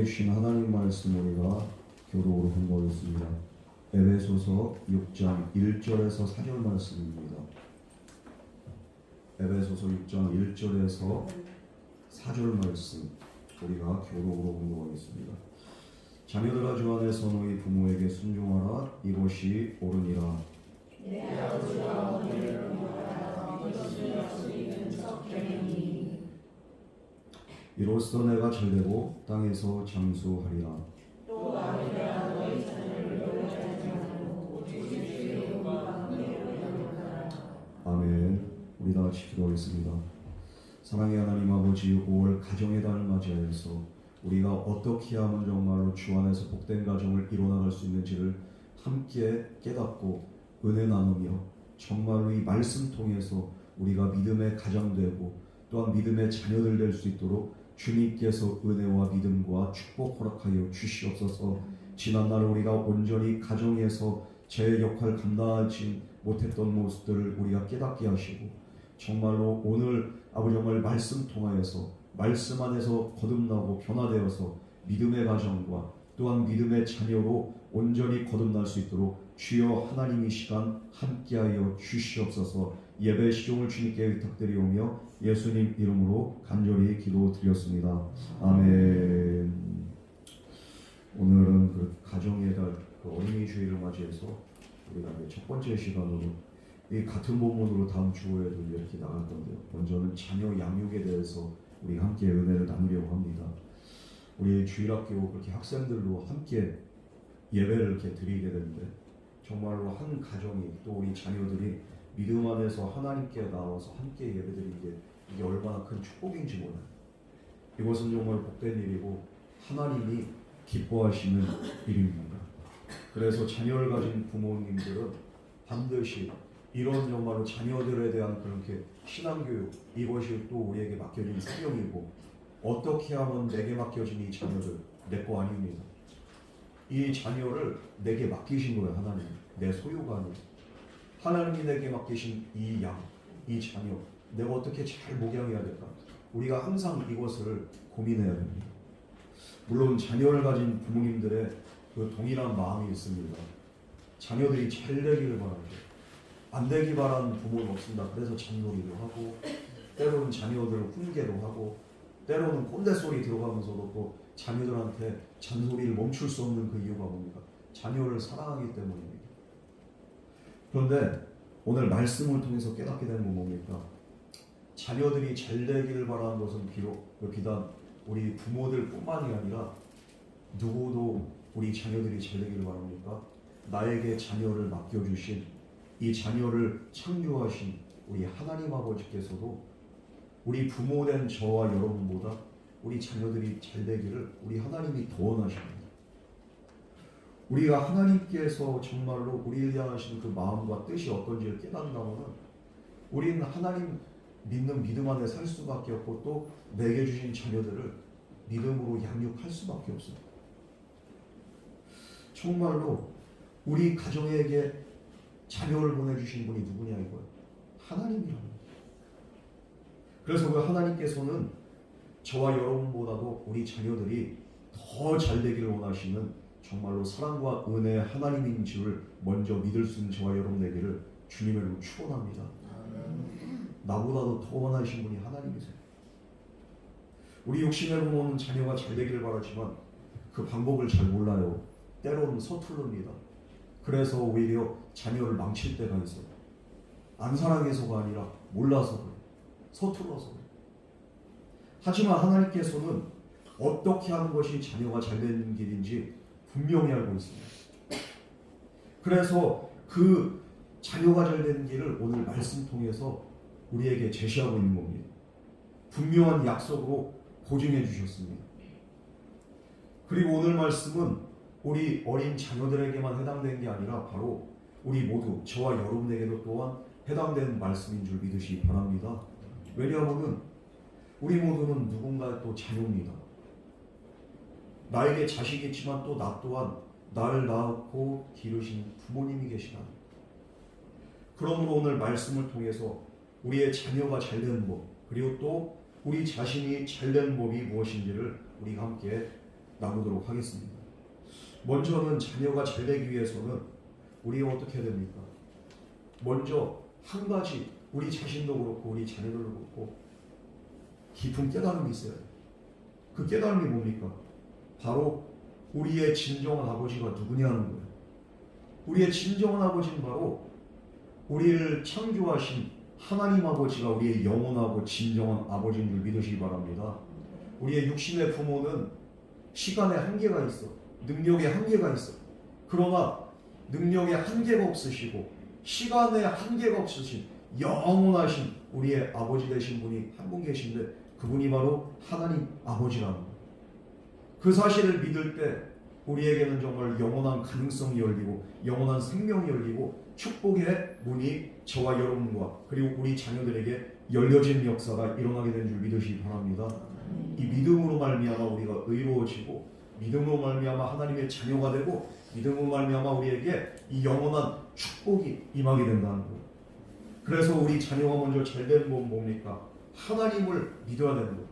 우리에게 주신 하나님 말씀 우리가 교독으로 공부하겠습니다. 에베소서 6장 1절에서 4절 말씀입니다. 에베소서 6장 1절에서 4절 말씀 우리가 교독으로 공부하겠습니다. 자녀들아 주 안에서 너희 부모에게 순종하라. 이것이 옳으니라. 내 아버지와 어머니를 공경하라. 이것이 약속이 척되니 이로써 내가 잘되고 땅에서 장수하리라. 또 아버지가 너희 자녀를 노래하지 않고 오직 주의 영광과 함께 아멘. 우리 다 같이 기도하겠습니다. 사랑의 하나님 아버지, 5월 가정의 달을 맞이하여서 우리가 어떻게 하면 정말로 주 안에서 복된 가정을 이뤄나갈 수 있는지를 함께 깨닫고 은혜 나누며 정말로 이 말씀 통해서 우리가 믿음의 가정 되고 또한 믿음의 자녀들 될 수 있도록 주님께서 은혜와 믿음과 축복 허락하여 주시옵소서. 지난날 우리가 온전히 가정에서 제 역할 감당하지 못했던 모습들을 우리가 깨닫게 하시고 정말로 오늘 아버지 정말 말씀 통하여서 말씀 안에서 거듭나고 변화되어서 믿음의 가정과 또한 믿음의 자녀로 온전히 거듭날 수 있도록 주여 하나님 이 시간 함께하여 주시옵소서. 예배 시종을 주님께 부탁드리오며 예수님 이름으로 간절히 기도드렸습니다. 아멘. 오늘은 그 가정의 달, 어린이 주일을 맞이해서 우리가 첫 번째 시간으로 이 같은 본문으로 다음 주에도 이렇게 나갈 건데요. 먼저는 자녀 양육에 대해서 우리 함께 은혜를 나누려고 합니다. 우리 주일학교 그렇게 학생들로 함께 예배를 이렇게 드리게 되는데 정말로 한 가정이 또 우리 자녀들이 믿음 안에서 하나님께 나와서 함께 예배드리는 게 이게 얼마나 큰 축복인지 몰라요. 이것은 정말 복된 일이고 하나님이 기뻐하시는 일입니다. 그래서 자녀를 가진 부모님들은 반드시 이런 정말로 자녀들에 대한 그렇게 신앙교육, 이것이 또 우리에게 맡겨진 사명이고 어떻게 하면 내게 맡겨진 이 자녀들 내 거 아닙니다. 이 자녀를 내게 맡기신 거예요. 하나님. 내 소유가 아니에요. 하나님이 내게 맡기신 이 양, 이 자녀 내가 어떻게 잘 목양해야 될까? 우리가 항상 이것을 고민해야 됩니다. 물론 자녀를 가진 부모님들의 그 동일한 마음이 있습니다. 자녀들이 잘 되기를 바라죠. 안 되기 바라는 부모는 없습니다. 그래서 잔소리도 하고 때로는 자녀들을 훈계도 하고 때로는 꼰대 소리 들어가면서도 또 자녀들한테 잔소리를 멈출 수 없는 그 이유가 뭡니까? 자녀를 사랑하기 때문입니다. 그런데 오늘 말씀을 통해서 깨닫게 되는 건 뭡니까? 자녀들이 잘 되기를 바라는 것은 비단 우리 부모들 뿐만이 아니라 누구도 우리 자녀들이 잘 되기를 바랍니까? 나에게 자녀를 맡겨주신 이 자녀를 창조하신 우리 하나님 아버지께서도 우리 부모된 저와 여러분보다 우리 자녀들이 잘 되기를 우리 하나님이 더 원하십니다. 우리가 하나님께서 정말로 우리에 대한 하시는 그 마음과 뜻이 어떤지를 깨닫는다면 우리는 하나님 믿는 믿음 안에 살 수밖에 없고 또 내게 주신 자녀들을 믿음으로 양육할 수밖에 없습니다. 정말로 우리 가정에게 자녀를 보내주신 분이 누구냐 이거예요. 하나님이라는 거예요. 그래서 그 하나님께서는 저와 여러분보다도 우리 자녀들이 더 잘 되기를 원하시는 정말로 사랑과 은혜의 하나님인 줄을 먼저 믿을 수 있는 저와 여러분 되기를 주님의 이름으로 축원합니다. 나보다도 더 원하시는 분이 하나님이세요. 우리 욕심의 부모는 자녀가 잘 되기를 바라지만 그 방법을 잘 몰라요. 때로는 서투릅니다. 그래서 오히려 자녀를 망칠 때가 있어요. 안 사랑해서가 아니라 몰라서 그래요. 서툴러서 그래요. 하지만 하나님께서는 어떻게 하는 것이 자녀가 잘 되는 길인지 분명히 알고 있습니다. 그래서 그 자녀가 잘 되는 길을 오늘 말씀 통해서 우리에게 제시하고 있는 겁니다. 분명한 약속으로 보증해 주셨습니다. 그리고 오늘 말씀은 우리 어린 자녀들에게만 해당되는 게 아니라 바로 우리 모두 저와 여러분에게도 또한 해당되는 말씀인 줄 믿으시기 바랍니다. 왜냐하면 우리 모두는 누군가의 또 자녀입니다. 나에게 자식이 있지만 또 나 또한 나를 낳고 기르신 부모님이 계시다. 그러므로 오늘 말씀을 통해서 우리의 자녀가 잘 되는 법 그리고 또 우리 자신이 잘 되는 법이 무엇인지를 우리가 함께 나누도록 하겠습니다. 먼저는 자녀가 잘 되기 위해서는 우리가 어떻게 해야 됩니까? 먼저 한 가지 우리 자신도 그렇고 우리 자녀들도 그렇고 깊은 깨달음이 있어요. 그 깨달음이 뭡니까? 바로 우리의 진정한 아버지가 누구냐는 거예요. 우리의 진정한 아버지는 바로 우리를 창조하신 하나님 아버지가 우리의 영원하고 진정한 아버지인 줄 믿으시기 바랍니다. 우리의 육신의 부모는 시간의 한계가 있어. 능력의 한계가 있어. 그러나 능력의 한계가 없으시고 시간의 한계가 없으신 영원하신 우리의 아버지 되신 분이 한 분 계신데 그분이 바로 하나님 아버지라는 거예요. 그 사실을 믿을 때 우리에게는 정말 영원한 가능성이 열리고 영원한 생명이 열리고 축복의 문이 저와 여러분과 그리고 우리 자녀들에게 열려진 역사가 일어나게 된 줄 믿으시기 바랍니다. 이 믿음으로 말미암아 우리가 의로워지고 믿음으로 말미암아 하나님의 자녀가 되고 믿음으로 말미암아 우리에게 이 영원한 축복이 임하게 된다는 거예요. 그래서 우리 자녀가 먼저 잘되는 건 뭡니까? 하나님을 믿어야 되는 거예요.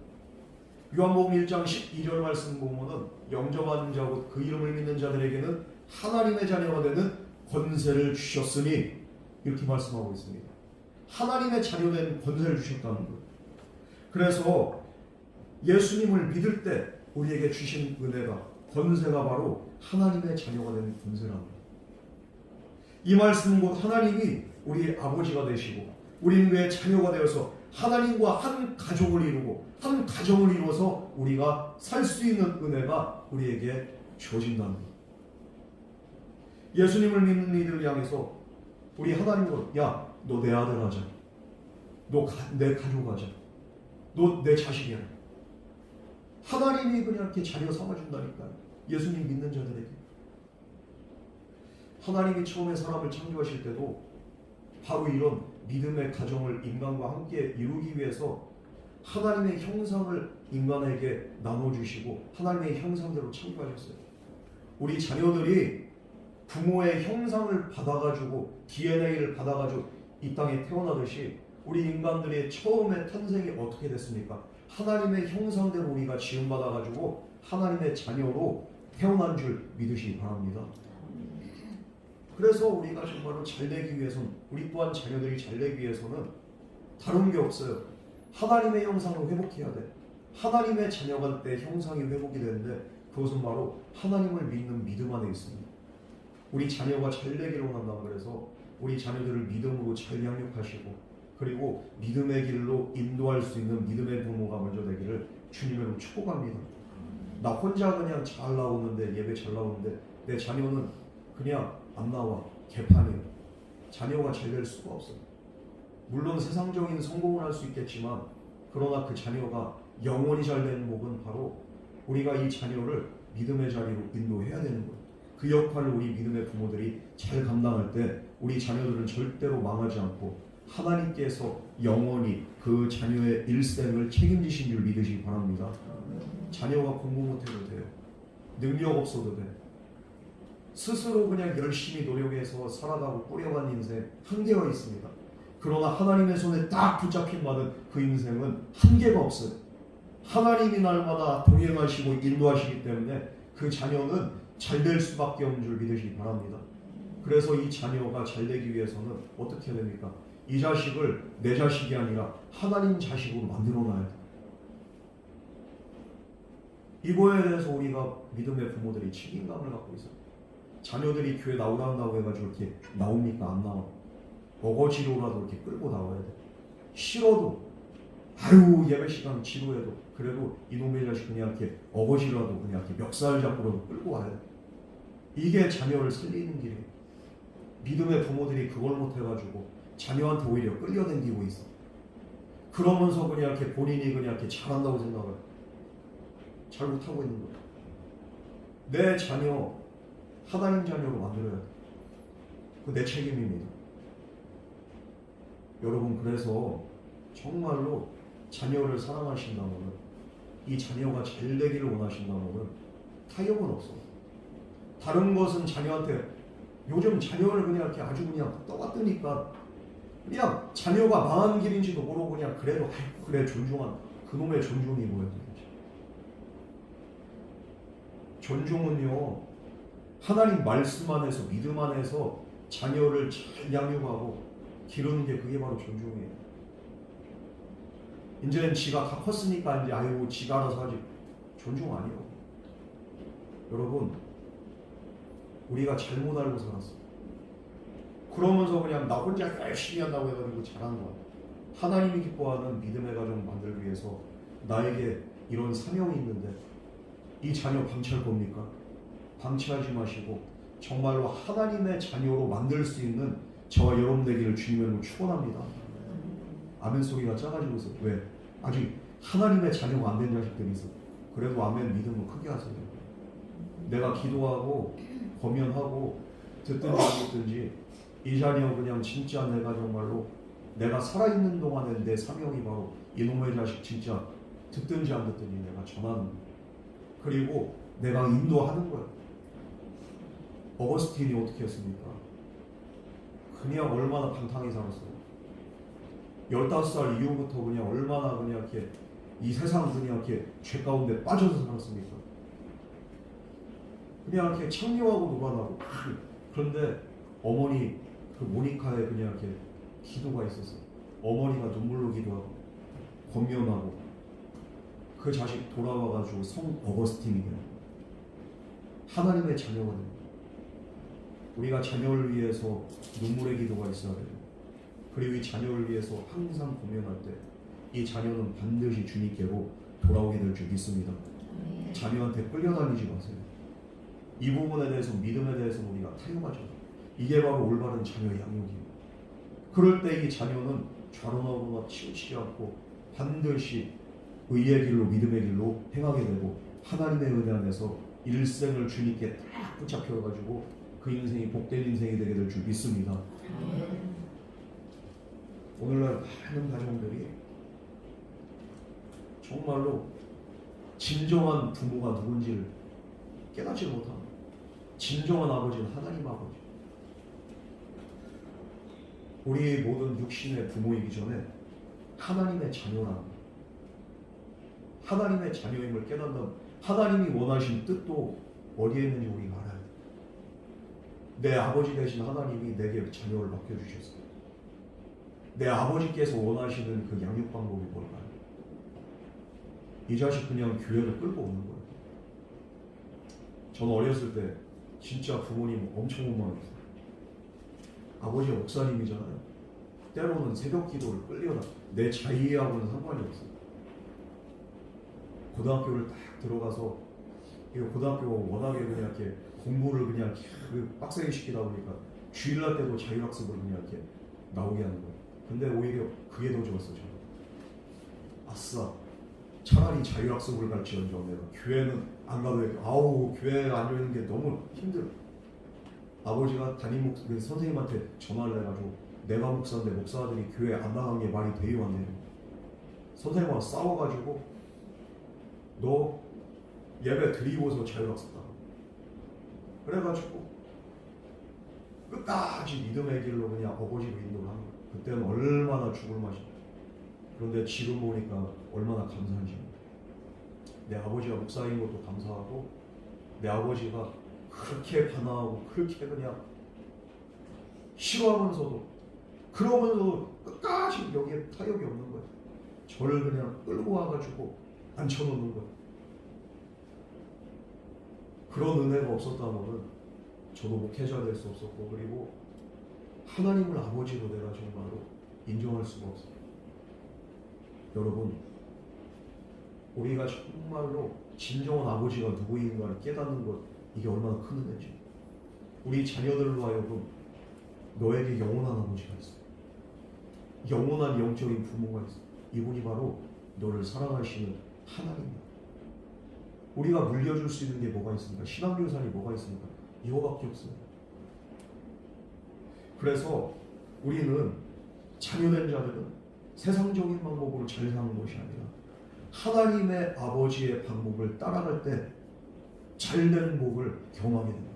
요한복음 1장 12절 말씀 보면은 영접하는 자고 그 이름을 믿는 자들에게는 하나님의 자녀가 되는 권세를 주셨으니 이렇게 말씀하고 있습니다. 하나님의 자녀된 권세를 주셨다는 거예요. 그래서 예수님을 믿을 때 우리에게 주신 은혜가 권세가 바로 하나님의 자녀가 되는 권세라는 거예요. 이 말씀은 곧 하나님이 우리의 아버지가 되시고 우리는 그의 자녀가 되어서 하나님과 한 가족을 이루고 한 가정을 이루어서 우리가 살 수 있는 은혜가 우리에게 주어진다는 거예요. 예수님을 믿는 이들을 향해서 우리 하나님으로 야, 너 내 아들 하자. 너 내 가족 하자. 너 내 자식이야. 하나님이 그냥 이렇게 자녀 삼아준다니까요. 예수님 믿는 자들에게. 하나님이 처음에 사람을 창조하실 때도 바로 이런 믿음의 가정을 인간과 함께 이루기 위해서 하나님의 형상을 인간에게 나눠주시고 하나님의 형상대로 창조하셨어요. 우리 자녀들이 부모의 형상을 받아가지고 DNA를 받아가지고 이 땅에 태어나듯이 우리 인간들의 처음에 탄생이 어떻게 됐습니까? 하나님의 형상대로 우리가 지음받아가지고 하나님의 자녀로 태어난 줄 믿으시기 바랍니다. 그래서 우리가 정말로 잘되기 위해서는 우리 또한 자녀들이 잘되기 위해서는 다른 게 없어요. 하나님의 형상을 회복해야 돼. 하나님의 자녀가 때 형상이 회복이 되는데 그것은 바로 하나님을 믿는 믿음 안에 있습니다. 우리 자녀가 잘되기를 원한다고 그래서 우리 자녀들을 믿음으로 잘 양육하시고 그리고 믿음의 길로 인도할 수 있는 믿음의 부모가 먼저 되기를 주님으로 축복합니다. 나 혼자 그냥 잘 나오는데 예배 잘 나오는데 내 자녀는 그냥 안 나와. 개판이에요. 자녀가 잘 될 수가 없어요. 물론 세상적인 성공을 할 수 있겠지만 그러나 그 자녀가 영원히 잘 되는 복은 바로 우리가 이 자녀를 믿음의 자리로 인도해야 되는 거예요. 그 역할을 우리 믿음의 부모들이 잘 감당할 때 우리 자녀들은 절대로 망하지 않고 하나님께서 영원히 그 자녀의 일생을 책임지신 줄 믿으시기 바랍니다. 자녀가 공부 못해도 돼요. 능력 없어도 돼. 스스로 그냥 열심히 노력해서 살아가고 꾸려간 인생 한계가 있습니다. 그러나 하나님의 손에 딱 붙잡힌 받은 그 인생은 한계가 없어요. 하나님이 날마다 동행하시고 인도하시기 때문에 그 자녀는 잘 될 수밖에 없는 줄 믿으시기 바랍니다. 그래서 이 자녀가 잘 되기 위해서는 어떻게 해야 됩니까? 이 자식을 내 자식이 아니라 하나님 자식으로 만들어놔야 돼. 이거에 대해서 우리가 믿음의 부모들이 책임감을 갖고 있어요. 자녀들이 교회 나오라 한다고 해가지고 이렇게 나옵니까? 안 나와. 어거지로라도 이렇게 끌고 나와야 돼. 싫어도 아유 예배 시간 지루해도 그래도 이놈의 자식 그냥 이렇게 어거지로라도 그냥 이렇게 멱살 잡고라도 끌고 와야 돼. 이게 자녀를 살리는 길이에요. 믿음의 부모들이 그걸 못해가지고 자녀한테 오히려 끌려다니고 있어. 그러면서 그냥 이렇게 본인이 그냥 이렇게 잘한다고 생각을 잘 못하고 있는 거예요. 내 자녀 하나님 자녀로 만들어야 돼. 그 내 책임입니다. 여러분 그래서 정말로 자녀를 사랑하신다면 이 자녀가 잘 되기를 원하신다면 타협은 없어. 다른 것은 자녀한테 요즘 자녀를 그냥 이렇게 아주 그냥 떠받드니까 그냥 자녀가 망한 길인지도 모르고 그냥 그래도 그래 존중한 그놈의 존중이 뭐야 도대체. 존중은요, 하나님 말씀 안에서 믿음 안에서 자녀를 잘 양육하고 기르는 게 그게 바로 존중이에요. 이제는 지가 다 컸으니까 이제 아이고 지가 알아서 하지. 존중 아니에요. 여러분, 우리가 잘못 알고 살았어. 그러면서 그냥 나 혼자 열심히 한다고 해가지고 잘하는 거야. 하나님이 기뻐하는 믿음의 가정 만들기 위해서 나에게 이런 사명이 있는데 이 자녀 방치할 겁니까? 방치하지 마시고 정말로 하나님의 자녀로 만들 수 있는 저와 여러분 되기를 주님으로 축원합니다. 아멘 소리가 작아지고 있어. 왜? 아직 하나님의 자녀가 안 된 자식들이 있어. 그래도 아멘 믿음을 크게 하세요. 내가 기도하고 권면하고 듣든지 안 듣든지 이 자녀 그냥 진짜 내가 정말로 내가 살아있는 동안에 내 사명이 바로 이놈의 자식 진짜 듣든지 안 듣든지 내가 전하는 거야. 그리고 내가 인도하는 거야. 어거스틴이 어떻게 했습니까? 그냥 얼마나 방탕히 살았어요. 15살 이후부터 그냥 얼마나 그냥 이렇게 이 세상 그냥 이렇게 죄 가운데 빠져서 살았습니까? 그냥 이렇게 창녀하고 노관하고. 그런데 어머니 그 모니카의 그냥 이렇게 기도가 있었어요. 어머니가 눈물로 기도하고 권면하고 그 자식 돌아와가지고 성 어거스틴이 돼요. 하나님의 자녀가 됩니다. 우리가 자녀를 위해서 눈물의 기도가 있어야 돼요. 그리고 이 자녀를 위해서 항상 고민할 때 이 자녀는 반드시 주님께로 돌아오게 될 줄 믿습니다. 자녀한테 끌려다니지 마세요. 이 부분에 대해서 믿음에 대해서 우리가 타협하죠. 이게 바로 올바른 자녀 양육이에요. 그럴 때 이 자녀는 좌로나로나 치우치지 않고 반드시 의의 길로 믿음의 길로 행하게 되고 하나님의 은혜 안에서 일생을 주님께 딱 붙잡혀가지고 그 인생이 복된 인생이 되게 될 줄 믿습니다. 오늘날 많은 가정들이 정말로 진정한 부모가 누군지를 깨닫지 못합니다. 진정한 아버지는 하나님 아버지. 우리 모든 육신의 부모이기 전에 하나님의 자녀라는 하나님의 자녀임을 깨닫는 하나님이 원하신 뜻도 어디에 있는지 우리가 알아야 돼. 내 아버지 되신 하나님이 내게 자녀를 맡겨주셨어요. 내 아버지께서 원하시는 그 양육 방법이 뭘까요? 이 자식 그냥 교회를 끌고 오는 거예요. 저는 어렸을 때 진짜 부모님 엄청 원망했어요. 아버지가 목사님이잖아요. 때로는 새벽 기도를 끌려다 내 자의하고는 상관이 없어요. 고등학교를 딱 들어가서 이거 고등학교 워낙에 그냥 이렇게 공부를 그냥 빡세게 시키다 보니까 주일날 때도 자율학습을 그냥 이렇게 나오게 하는 거예요. 근데 오히려 그게 더 좋았어. 저는 아싸 차라리 자율학습을 갈지언정 내가 교회는 안 가도 돼. 아우 교회에 앉아있는 게 너무 힘들어. 아버지가 담임 선생님한테 전화를 해가지고 내가 목사인데 목사들이 교회 안 나간 게 말이 돼요 안 돼요? 선생님하고 싸워가지고 너 예배 드리고서 자율학습 가. 그래가지고 끝까지 믿음의 길로 그냥 아버지로 인도를 하는 거예요. 그때는 얼마나 죽을 맛이. 그런데 지금 보니까 얼마나 감사한지. 내 아버지가 목사인 것도 감사하고 내 아버지가 그렇게 반항하고 그렇게 그냥 싫어하면서도 그러면서도 끝까지 여기에 타협이 없는 거예요. 저를 그냥 끌고 와가지고 앉혀놓는 거예요. 그런 은혜가 없었다면 저도 목회자 될 수 없었고 그리고 하나님을 아버지로 내가 정말로 인정할 수가 없어요. 여러분 우리가 정말로 진정한 아버지가 누구인가를 깨닫는 것 이게 얼마나 큰 은혜지. 우리 자녀들로 하여금 너에게 영원한 아버지가 있어. 영원한 영적인 부모가 있어. 이분이 바로 너를 사랑하시는 하나님이야. 우리가 물려줄 수 있는 게 뭐가 있습니까? 신앙유산이 뭐가 있습니까? 이거밖에 없어요. 그래서 우리는 자녀된 자들은 세상적인 방법으로 잘 사는 것이 아니라 하나님의 아버지의 방법을 따라갈 때 잘된 복을 경험하게 됩니다.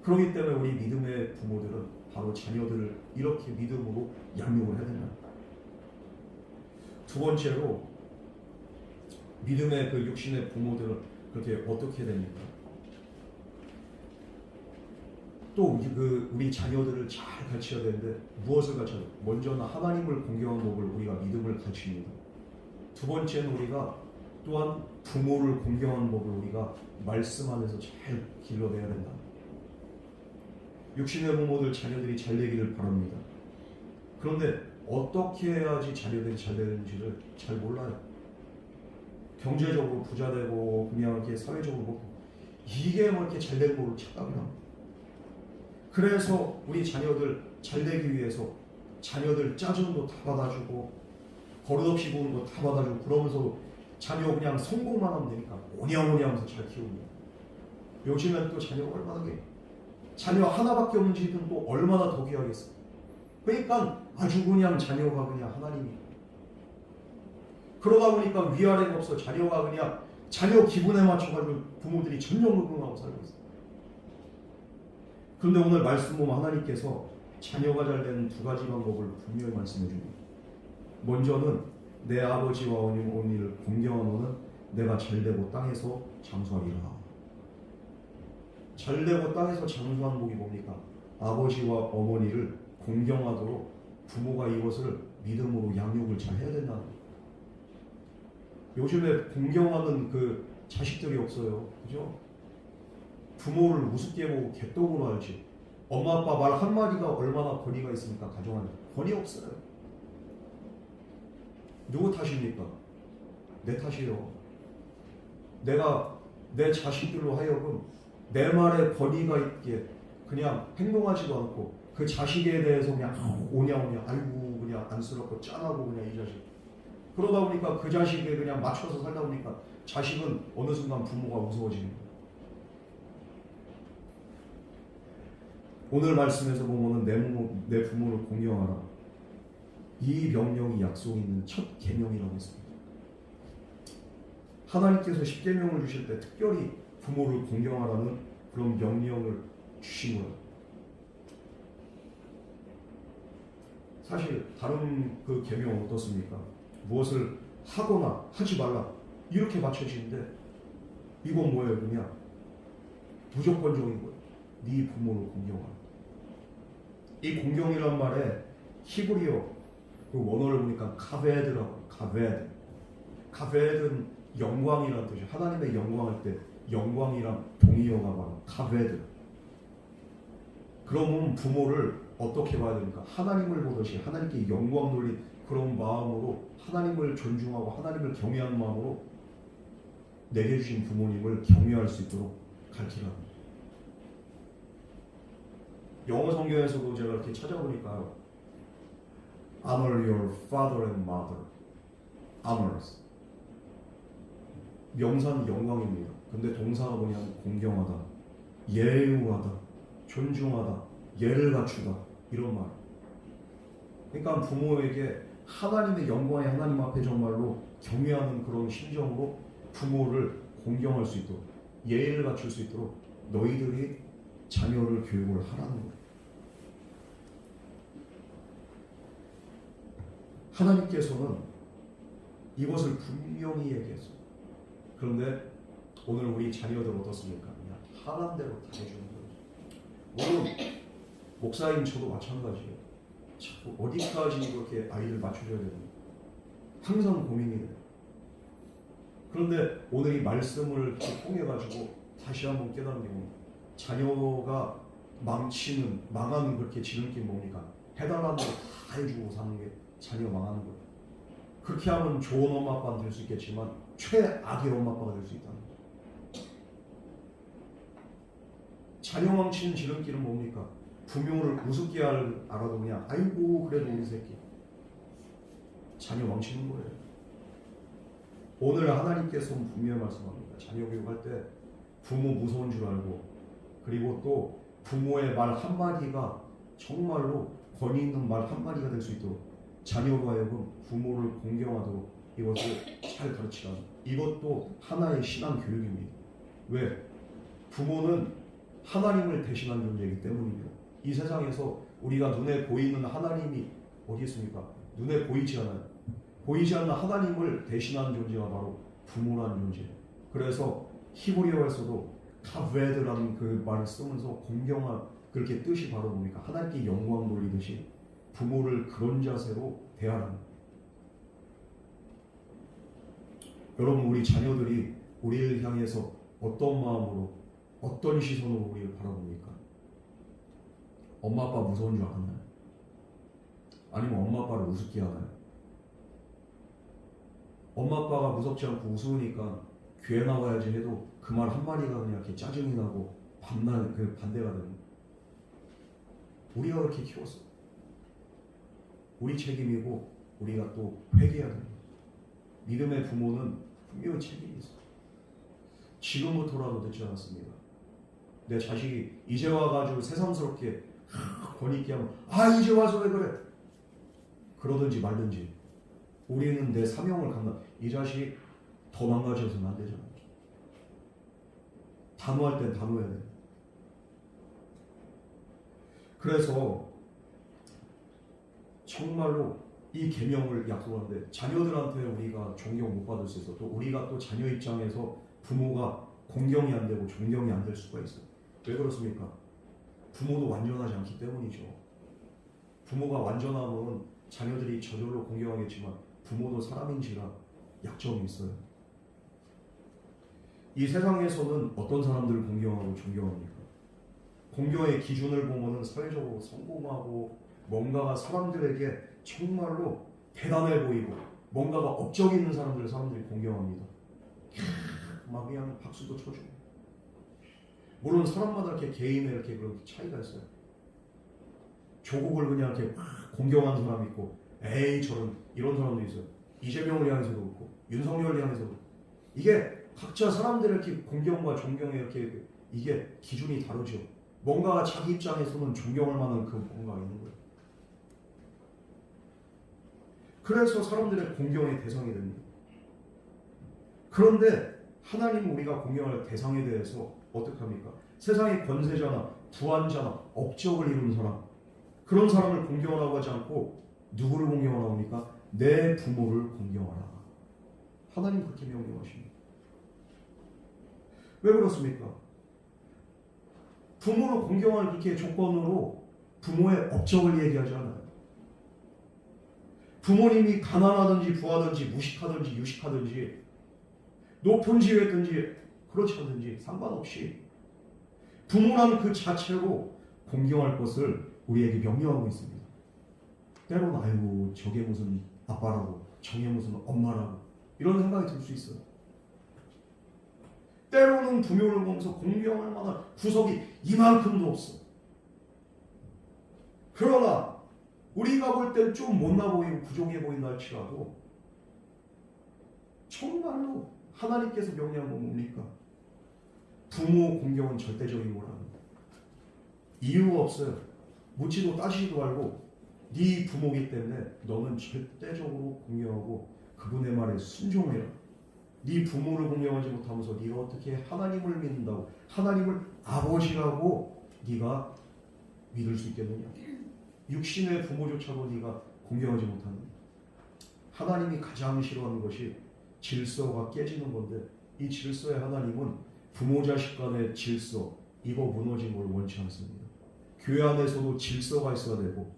그렇기 때문에 우리 믿음의 부모들은 바로 자녀들을 이렇게 믿음으로 양육을 해야 된다. 두 번째로 믿음의 그 육신의 부모들은 그렇게 어떻게 됩니까? 또 우리 자녀들을 잘 가르쳐야 되는데 무엇을 가르쳐야 돼요? 먼저는 하나님을 공경하는 법을 우리가 믿음을 가르칩니다. 두 번째는 우리가 또한 부모를 공경하는 법을 우리가 말씀 안에서 잘 길러내야 된다. 육신의 부모들 자녀들이 잘 되기를 바랍니다. 그런데 어떻게 해야지 자녀들이 잘 되는지를 잘 몰라요. 경제적으로 부자 되고 그냥 이렇게 사회적으로 뭐 이게 뭐 이렇게 잘 되는 법을 착각을 합니다. 그래서 우리 자녀들 잘 되기 위해서 자녀들 짜증도 다 받아주고 버릇없이 보는 거 다 받아주고 그러면서 자녀 그냥 성공만 하면 되니까 오냐오냐 하면서 잘 키웁니다. 요즘엔 또 자녀가 얼마나 귀해. 자녀 하나밖에 없는 집은 또 얼마나 더 귀하겠어. 그러니까 아주 그냥 자녀가 그냥 하나님이. 그러다 보니까 위아래가 없어. 자녀가 그냥 자녀 기분에 맞춰가지고 부모들이 전전긍긍하고 살고 있어. 그런데 오늘 말씀 보면 하나님께서 자녀가 잘 되는 두 가지 방법을 분명히 말씀해 줍니다. 먼저는 내 아버지와 어머니를 공경하노는 내가 잘되고 땅에서 장수하리라. 잘되고 땅에서 장수하는 복이 뭡니까? 아버지와 어머니를 공경하도록 부모가 이것을 믿음으로 양육을 잘 해야 된다는 거예요. 요즘에 공경하는 그 자식들이 없어요. 그죠? 부모를 우습게 보고 개똥으로 알지. 엄마 아빠 말 한마디가 얼마나 권위가 있습니까? 가정안에 권위 없어요. 누구 탓입니까? 내 탓이에요. 내가 내 자식들로 하여금 내 말에 권위가 있게 그냥 행동하지도 않고 그 자식에 대해서 그냥 오냐오냐 아이고 그냥 안쓰럽고 짠하고 그냥 이 자식. 그러다 보니까 그 자식에 그냥 맞춰서 살다 보니까 자식은 어느 순간 부모가 무서워지는 거예요. 오늘 말씀에서 보면은 내 부모를 공경하라. 이 명령이 약속 있는 첫 계명이라고 했습니다. 하나님께서 십계명을 주실 때 특별히 부모를 공경하라는 그런 명령을 주신 거예요. 사실 다른 그 계명은 어떻습니까? 무엇을 하거나 하지 말라 이렇게 맞춰지는데 이건 뭐예요? 그냥 무조건적인 거예요. 네 부모를 공경하라. 이 공경이란 말에 히브리어 그 원어를 보니까 카베드라고. 카베드는 영광이라는 뜻이에요. 하나님의 영광할 때 영광이란 동의어가 바로 카베드. 그러면 부모를 어떻게 봐야 됩니까? 하나님을 보듯이 하나님께 영광 돌린 그런 마음으로 하나님을 존중하고 하나님을 경외하는 마음으로 내게 주신 부모님을 경외할 수 있도록 가르치라. 영어 성경에서도 제가 이렇게 찾아보니까 Honor your father and mother. Honors. 명사는 영광입니다. 근데 동사가 뭐냐면 공경하다, 예우하다, 존중하다, 예를 갖추다 이런 말. 그러니까 부모에게 하나님의 영광의 하나님 앞에 정말로 경외하는 그런 심정으로 부모를 공경할 수 있도록 예를 갖출 수 있도록 너희들이 자녀를 교육을 하라는 거예요. 하나님께서는 이것을 분명히 얘기했어요. 그런데 오늘 우리 자녀들 어떻습니까? 그냥 하란 대로 다 해주는 거예요. 물론 목사님 저도 마찬가지예요. 어디까지 이렇게 아이를 맞춰줘야 되는지 항상 고민이 돼요. 그런데 오늘 이 말씀을 통해 가지고 다시 한번 깨닫는 게 뭡니까? 자녀가 망하는 그렇게 지름길 뭡니까? 해달라는 거 다 해주고 사는 게 자녀 망하는 거예요. 그렇게 하면 좋은 엄마 아빠는 될 수 있겠지만 최악의 엄마 아빠가 될 수 있다는 거예요. 자녀 망치는 지름길은 뭡니까? 부모를 우습게 알아도 그냥 아이고 그래도 우리 새끼. 자녀 망치는 거예요. 오늘 하나님께서 분명히 말씀합니다. 자녀 교육할 때 부모 무서운 줄 알고 그리고 또 부모의 말 한마디가 정말로 권위 있는 말 한마디가 될 수 있도록 자녀가 하여금 부모를 공경하도록 이것을 잘 가르치라. 이것도 하나의 신앙 교육입니다. 왜? 부모는 하나님을 대신한 존재이기 때문입니다. 이 세상에서 우리가 눈에 보이는 하나님이 어디 있습니까? 눈에 보이지 않아요. 보이지 않는 하나님을 대신한 존재가 바로 부모라는 존재예요. 그래서 히브리어에서도 가베드라는 그 말을 쓰면서 공경한 그렇게 뜻이 바로 뭡니까? 하나님께 영광 돌리듯이 부모를 그런 자세로 대하는. 여러분, 우리 자녀들이 우리를 향해서 어떤 마음으로 어떤 시선으로 우리를 바라봅니까? 엄마 아빠 무서운 줄 아나요? 아니면 엄마 아빠를 우습게 하나요? 엄마 아빠가 무섭지 않고 우스우니까 교회 나와야지 해도 그 말 한마디가 그냥 이렇게 짜증이 나고 그 반대가 되는. 우리가 그렇게 키웠어. 우리 책임이고 우리가 또 회개해야 됩니다. 믿음의 부모는 분명히 책임이 있어. 지금부터라도 늦지 않았습니다. 내 자식이 이제 와가지고 새삼스럽게 권위 있게 하면 이제 와서 왜 그래? 그러든지 말든지 우리는 내 사명을 감당. 이 자식 더 망가져서는 안 되잖아. 단호할 땐 단호해야 돼. 그래서 정말로 이 계명을 약속하는데 자녀들한테 우리가 존경 못 받을 수 있어. 또 우리가 또 자녀 입장에서 부모가 공경이 안 되고 존경이 안 될 수가 있어. 왜 그렇습니까? 부모도 완전하지 않기 때문이죠. 부모가 완전하면 자녀들이 저절로 공경하겠지만 부모도 사람인지라 약점이 있어요. 이 세상에서는 어떤 사람들을 공경하고 존경합니까? 공경의 기준을 보면은 사회적으로 성공하고 뭔가가 사람들에게 정말로 대단해 보이고 뭔가가 업적 있는 사람들이 공경합니다. 막 그냥 박수도 쳐주고. 물론 사람마다 이렇게 개인의 이렇게 그런 차이가 있어요. 조국을 그냥 이렇게 공경하는 사람이 있고, 에이 저런 이런 사람도 있어요. 이재명을 향해서도 그렇고, 윤석열을 향해서도. 이게 각자 사람들의 이렇게 공경과 존경의 이렇게 이게 기준이 다르죠. 뭔가 자기 입장에서는 존경할 만한 그 뭔가가 있는 거예요. 그래서 사람들의 공경의 대상이 됩니다. 그런데 하나님은 우리가 공경할 대상에 대해서 어떻게 합니까? 세상의 권세자나 부한자나 업적을 이룬 사람, 그런 사람을 공경하라고 하지 않고 누구를 공경하라고 합니까? 내 부모를 공경하라. 하나님 그렇게 명령하십니다. 왜 그렇습니까? 부모를 공경할 그렇게 조건으로 부모의 업적을 얘기하지 않아요. 부모님이 가난하든지 부하든지 무식하든지 유식하든지 높은 지위였든지 그렇지 않든지 상관없이 부모라는 그 자체로 공경할 것을 우리에게 명령하고 있습니다. 때로는 아이고 저게 무슨 아빠라고 저게 무슨 엄마라고 이런 생각이 들 수 있어요. 때로는 부모를 보면서 공경할 만한 구석이 이만큼도 없어. 그러나 우리가 볼 땐 좀 못나 보이고 부족해 보인다 할지라도 정말로 하나님께서 명령한 건 뭡니까? 부모 공경은 절대적인 거랍니다. 이유가 없어요. 묻지도 따지지도 말고 네 부모이기 때문에 너는 절대적으로 공경하고 그분의 말에 순종해라. 네 부모를 공경하지 못하면서 네가 어떻게 하나님을 믿는다고 하나님을 아버지라고 네가 믿을 수 있겠느냐? 육신의 부모조차도 네가 공경하지 못하는. 하나님이 가장 싫어하는 것이 질서가 깨지는 건데 이 질서의 하나님은 부모 자식 간의 질서 이거 무너진 걸 원치 않습니다. 교회 안에서도 질서가 있어야 되고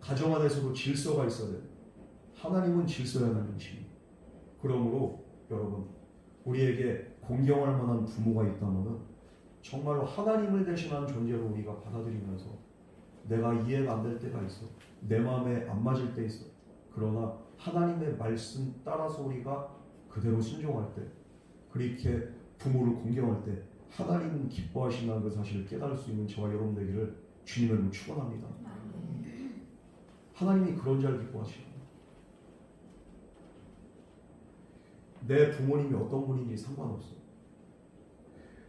가정 안에서도 질서가 있어야 되고 하나님은 질서의 하나님이십니다. 그러므로 여러분 우리에게 공경할 만한 부모가 있다면 정말로 하나님을 대신한 존재로 우리가 받아들이면서 내가 이해가 안 될 때가 있어. 내 마음에 안 맞을 때 있어. 그러나 하나님의 말씀 따라서 우리가 그대로 순종할 때 그렇게 부모를 공경할 때 하나님은 기뻐하신다는 그 사실을 깨달을 수 있는 저와 여러분 되기를 주님을 축원합니다. 하나님이 그런 자를 기뻐하십니다. 내 부모님이 어떤 분인지 상관없어.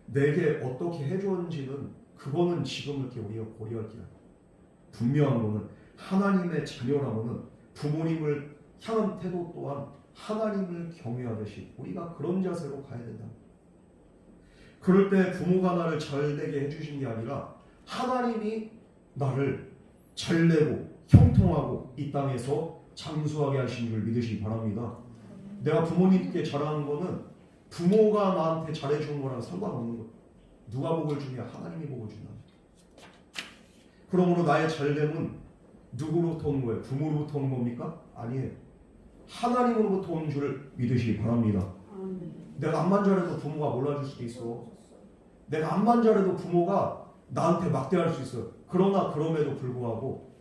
내게 어떻게 해줬는지는 그거는 지금 이렇게 우리가 고려할 게 아니야. 분명한 거는 하나님의 자녀라면은 부모님을 향한 태도 또한 하나님을 경외하듯이 우리가 그런 자세로 가야 된다. 그럴 때 부모가 나를 잘되게 해주신 게 아니라 하나님이 나를 잘되고 형통하고 이 땅에서 장수하게 하신 줄 믿으시기 바랍니다. 내가 부모님께 잘하는 거는 부모가 나한테 잘해주는 거랑 상관없는 거예요. 누가 복을 주냐? 하나님이 복을 준다. 그러므로 나의 잘됨은 누구로부터 오는 거예요? 부모로부터 오는 겁니까? 아니에요. 하나님으로부터 온 줄 믿으시기 바랍니다. 내가 암만 잘해도 부모가 몰라줄 수도 있어. 내가 암만 잘해도 부모가 나한테 막대할 수 있어요. 그러나 그럼에도 불구하고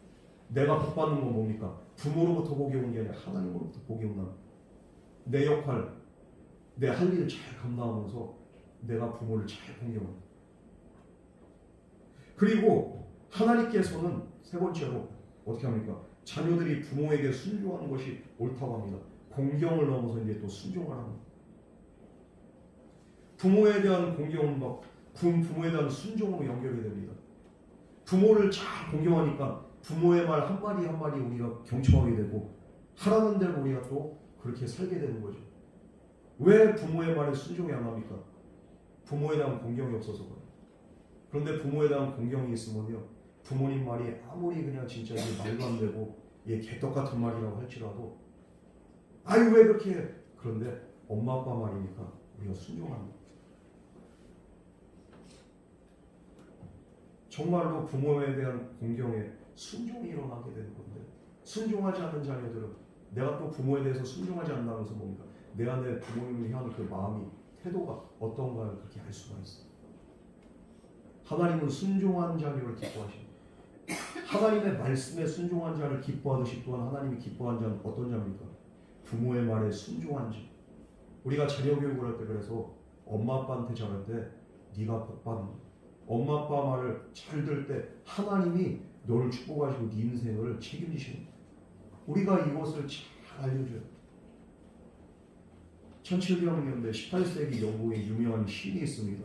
내가 복 받는 건 뭡니까? 부모로부터 복이 온 게 아니라 하나님으로부터 복이 온다. 내 역할, 내 할 일을 잘 감당하면서 내가 부모를 잘 공경한다. 그리고 하나님께서는 세 번째로 어떻게 합니까? 자녀들이 부모에게 순종하는 것이 옳다고 합니다. 공경을 넘어서 이제 또 순종을 합니다. 부모에 대한 공경은 부모에 대한 순종으로 연결이 됩니다. 부모를 잘 공경하니까 부모의 말 한마디 한마디 우리가 경청하게 되고 하라는 대로 우리가 또 그렇게 살게 되는 거죠. 왜 부모의 말에 순종이 안 합니까? 부모에 대한 공경이 없어서 그래요. 그런데 부모에 대한 공경이 있으면요, 부모님 말이 아무리 그냥 진짜 말도 안 되고 개떡 같은 말이라고 할지라도 아유 왜 그렇게 해? 그런데 엄마 아빠 말이니까 우리가 순종합니다. 정말로 부모에 대한 공경에 순종이 일어나게 되는 건데, 순종하지 않는 자녀들은 내가 또 부모에 대해서 순종하지 않는다면서 뭡니까? 내 안에 부모님을 향한 그 마음이, 태도가 어떤가를 그렇게 알 수가 있어요. 하나님은 순종한 자녀를 기뻐하십니다. 하나님의 말씀에 순종한 자를 기뻐하듯이 또한 하나님이 기뻐한 자는 어떤 자입니까? 부모의 말에 순종한 자. 우리가 자녀 교육을 할 때 그래서 엄마 아빠한테 잘할 때 네가 복 받는 거야. 엄마 아빠 말을 잘 들을 때 하나님이 너를 축복하시고 네 인생을 책임지시는 거야. 우리가 이것을 잘 알려줘요. 1700년대 18세기 영국의 유명한 시인이 있습니다.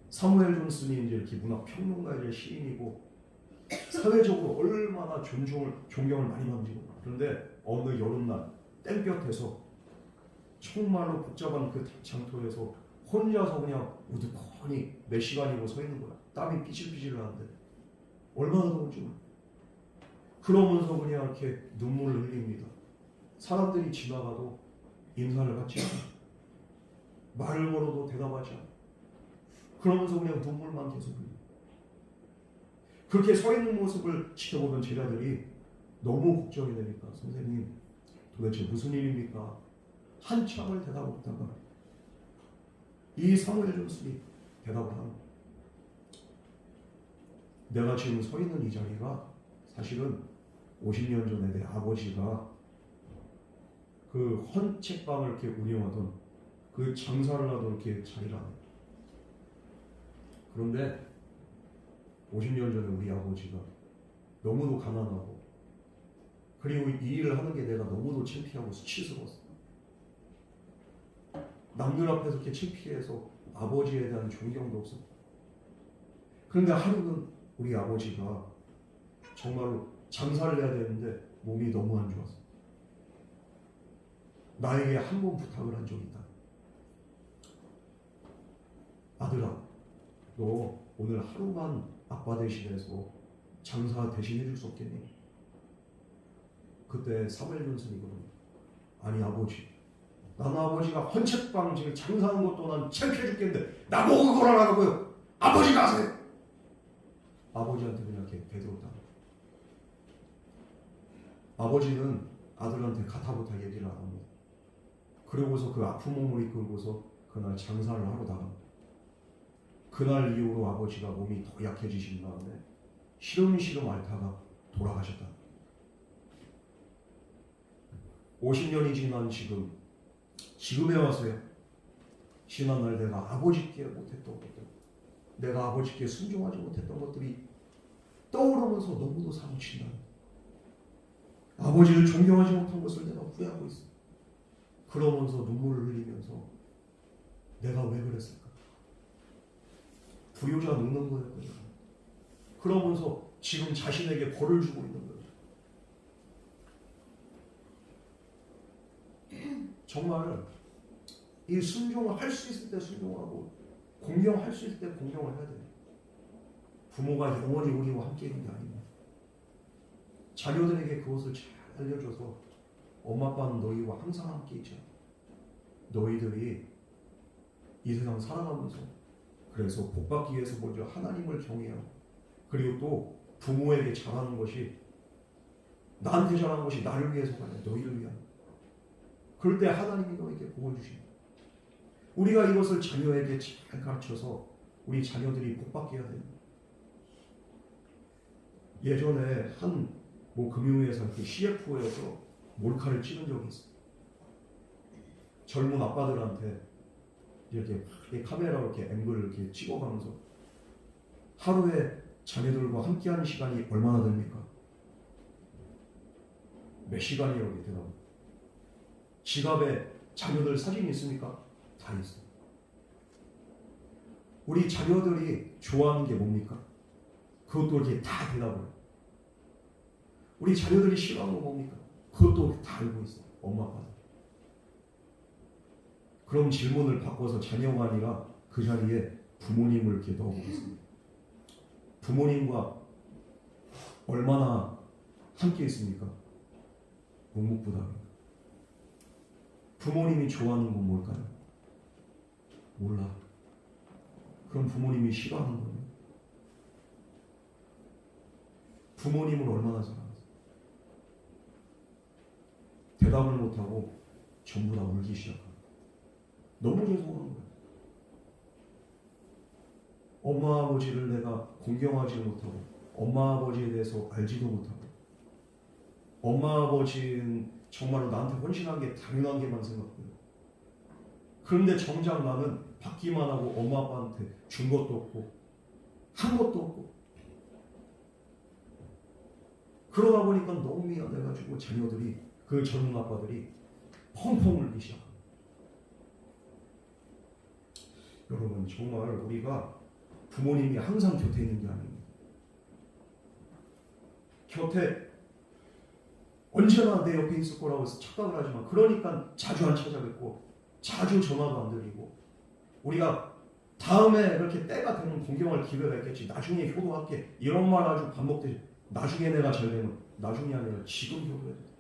사무엘 존슨이 이제 이렇게 문학 평론가의 시인이고 사회적으로 얼마나 존경을 많이 받는지. 그런데 어느 여름날 땡볕에서 정말로 복잡한 그 장터에서 혼자서 그냥 우두커니 몇 시간이고 서 있는 거야. 땀이 삐질삐질 나는데 얼마나 더운지 몰라. 그러면서 그냥 이렇게 눈물을 흘립니다. 사람들이 지나가도 인사를 받지 않아. 말을 걸어도 대답하지 않아. 그러면서 그냥 눈물만 계속 흘려. 그렇게 서 있는 모습을 지켜보던 제자들이 너무 걱정이 되니까 선생님 도대체 무슨 일입니까? 한참을 대답 못하다가 이 사무엘 존슨이 대답을 합니다. 내가 지금 서 있는 이 자리가 사실은 50년 전에 내 아버지가 그 헌책방을 이렇게 운영하던 그 장사를 하던 이렇게 자리라. 그런데 50년 전에 우리 아버지가 너무도 가난하고 그리고 이 일을 하는 게 내가 너무도 창피하고 수치스러웠어. 남들 앞에서 이렇게 창피해서 아버지에 대한 존경도 없었고. 그런데 하루는 우리 아버지가 정말로 장사를 해야 되는데 몸이 너무 안 좋았어. 나에게 한 번 부탁을 한 적이 있다. 아들아, 너 오늘 하루만 아빠 대신해서 장사 대신 해줄 수 없겠니? 그때 사무엘 존슨이 그러는 거야. 아니 아버지, 나는 아버지가 헌책방 지금 장사하는 것도 난 창피해 죽겠는데 나보고 그걸 하라고요. 아버지가 하세요. 아버지한테 그냥 이렇게 대들었다. 아버지는 아들한테 가타부타 얘기를 안 합니다. 그러고서 그 아픈 몸을 이끌고서 그날 장사를 하러 나갑니다. 그날 이후로 아버지가 몸이 더 약해지신 다음에 시름시름 앓다가 돌아가셨다. 50년이 지난 지금에 와서요. 지난날 내가 아버지께 못했던 것들, 내가 아버지께 순종하지 못했던 것들이 떠오르면서 너무도 사무친다. 아버지를 존경하지 못한 것을 내가 후회하고 있어. 그러면서 눈물을 흘리면서 내가 왜 그랬을까? 불효자 늙는 거였거든. 그러면서 지금 자신에게 벌을 주고 있는 거예요. 정말 이 순종을 할 수 있을 때 순종하고 공경할 수 있을 때 공경을 해야 돼요. 부모가 영원히 우리와 함께 있는 게 아닙니다. 자녀들에게 그것을 잘 알려줘서 엄마 아빠는 너희와 항상 함께 있지 않아. 너희들이 이 세상 살아가면서 그래서 복받기 위해서 먼저 하나님을 경외하고 그리고 또 부모에게 잘하는 것이 나한테 잘하는 것이 나를 위해서가 아니라 너희를 위한 그럴 때 하나님이 너에게 복을 주십니다. 우리가 이것을 자녀에게 잘 가르쳐서 우리 자녀들이 복받게 해야 됩니다. 예전에 한 금융회사 CFO에서 몰카를 찍은 적이 있어요. 젊은 아빠들한테 이렇게 카메라로 이렇게 앵글을 이렇게 찍어가면서 하루에 자녀들과 함께하는 시간이 얼마나 됩니까? 몇 시간이라고 대답합니다. 지갑에 자녀들 사진이 있습니까? 다 있어요. 우리 자녀들이 좋아하는 게 뭡니까? 그것도 이렇게 다 대답을 해요. 우리 자녀들이 싫어하는 거 뭡니까? 그것도 다 알고 있어요. 엄마 아빠들. 그럼 질문을 바꿔서 자녀가 아니라 그 자리에 부모님을 이렇게 넣어보겠습니다. 부모님과 얼마나 함께 있습니까? 묵묵부답입니다. 부모님이 좋아하는 건 뭘까요? 몰라. 그럼 부모님이 싫어하는 거예요? 부모님을 얼마나 사랑하세요? 대답을 못하고 전부 다 울기 시작합니다. 너무 죄송한 거예요. 엄마 아버지를 내가 공경하지 못하고 엄마 아버지에 대해서 알지도 못하고 엄마 아버지는 정말로 나한테 헌신한 게 당연한 게만 생각해요. 그런데 정작 나는 받기만 하고 엄마 아빠한테 준 것도 없고 한 것도 없고 그러다 보니까 너무 미안해가지고 자녀들이 그 젊은 아빠들이 펑펑 울기 시작합니다. 여러분 정말 우리가 부모님이 항상 곁에 있는 게 아닙니다. 곁에 언제나 내 옆에 있을 거라고 착각을 하지만 그러니까 자주 안 찾아뵙고 자주 전화도 안 드리고 우리가 다음에 그렇게 때가 되면 공경할 기회가 있겠지. 나중에 효도할게. 이런 말 아주 반복되지. 나중에 내가 잘 되면 나중이 아니라 지금 효도해야 돼.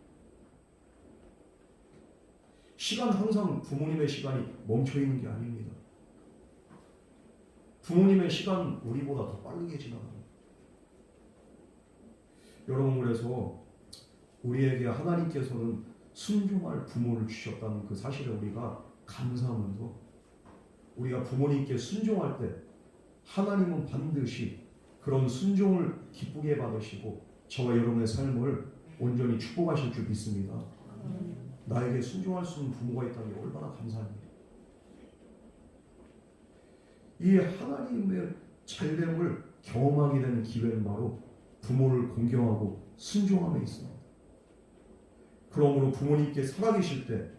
시간 항상 부모님의 시간이 멈춰있는 게 아닙니다. 부모님의 시간 우리보다 더 빠르게 지나갑니다. 여러분 그래서 우리에게 하나님께서는 순종할 부모를 주셨다는 그 사실을 우리가 감사하면서 우리가 부모님께 순종할 때 하나님은 반드시 그런 순종을 기쁘게 받으시고 저와 여러분의 삶을 온전히 축복하실 줄 믿습니다. 나에게 순종할 수 있는 부모가 있다는 게 얼마나 감사합니다. 이 하나님의 잘됨을 경험하게 되는 기회는 바로 부모를 공경하고 순종함에 있습니다. 그러므로 부모님께 살아계실 때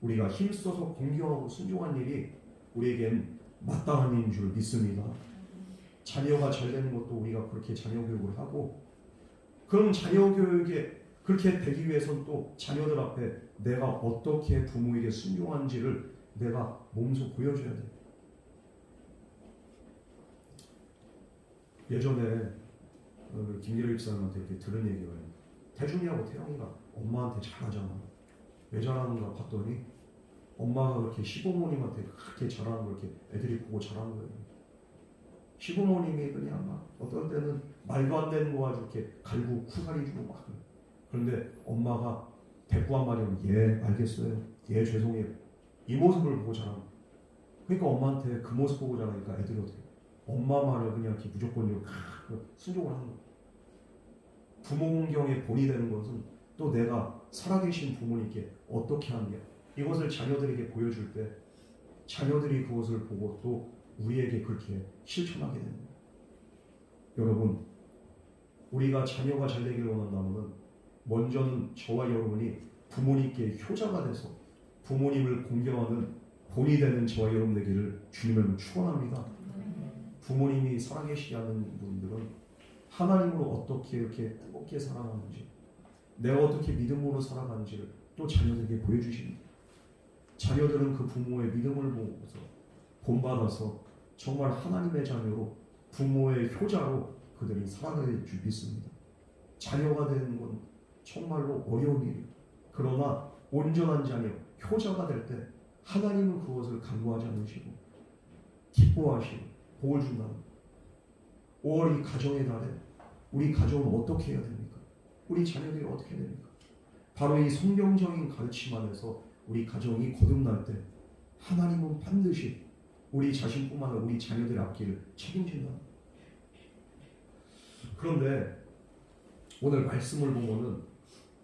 우리가 힘써서 공경하고 순종한 일이 우리에겐 마땅한 일인 줄 믿습니다. 자녀가 잘 되는 것도 우리가 그렇게 자녀 교육을 하고 그럼 자녀 교육에 그렇게 되기 위해서는 또 자녀들 앞에 내가 어떻게 부모에게 순종한지를 내가 몸소 보여줘야 돼요. 예전에 김기래 집사님한테 이렇게 들은 얘기가 있어요. 태준이하고 태영이가 엄마한테 잘하잖아. 왜 잘하는가 봤더니 엄마가 그렇게 시부모님한테 그렇게 잘하는 걸 이렇게 애들이 보고 잘하는 거예요. 시부모님이 그냥 막 어떤 때는 말도 안 되는 거 가지고 이렇게 갈고 쿠사리 주고 막 그런데 엄마가 대꾸 한 마디 하면 예 알겠어요. 예 죄송해요. 이 모습을 보고 자라는 거예요. 그러니까 엄마한테 그 모습 보고 자라니까 애들이 어떻게 엄마 말을 그냥 이렇게 무조건 순종을 하는 거예요. 부모 공경의 본이 되는 것은 또 내가 살아계신 부모님께 어떻게 하느냐 이것을 자녀들에게 보여줄 때 자녀들이 그것을 보고 또 우리에게 그렇게 실천하게 됩니다. 여러분 우리가 자녀가 잘 되기를 원한다면 먼저는 저와 여러분이 부모님께 효자가 돼서 부모님을 공경하는 본이 되는 저와 여러분 되기를 주님을 축원합니다. 부모님이 살아계시지 않는 분들은 하나님으로 어떻게 이렇게 뜨겁게 사랑하는지 내가 어떻게 믿음으로 살아가는지를 또 자녀들에게 보여주십니다. 자녀들은 그 부모의 믿음을 보고서 본받아서 정말 하나님의 자녀로 부모의 효자로 그들이 살아갈 줄 믿습니다. 자녀가 되는 건 정말로 어려운 일이에요. 그러나 온전한 자녀, 효자가 될 때 하나님은 그것을 간구하지 않으시고 기뻐하시고 복을 준다는 거예요. 5월 이 가정의 달에 우리 가정은 어떻게 해야 됩니까? 우리 자녀들이 어떻게 됩니까? 바로 이 성경적인 가르침 안에서 우리 가정이 거듭날 때 하나님은 반드시 우리 자신뿐만 아니라 우리 자녀들의 앞길을 책임진다. 그런데 오늘 말씀을 보면은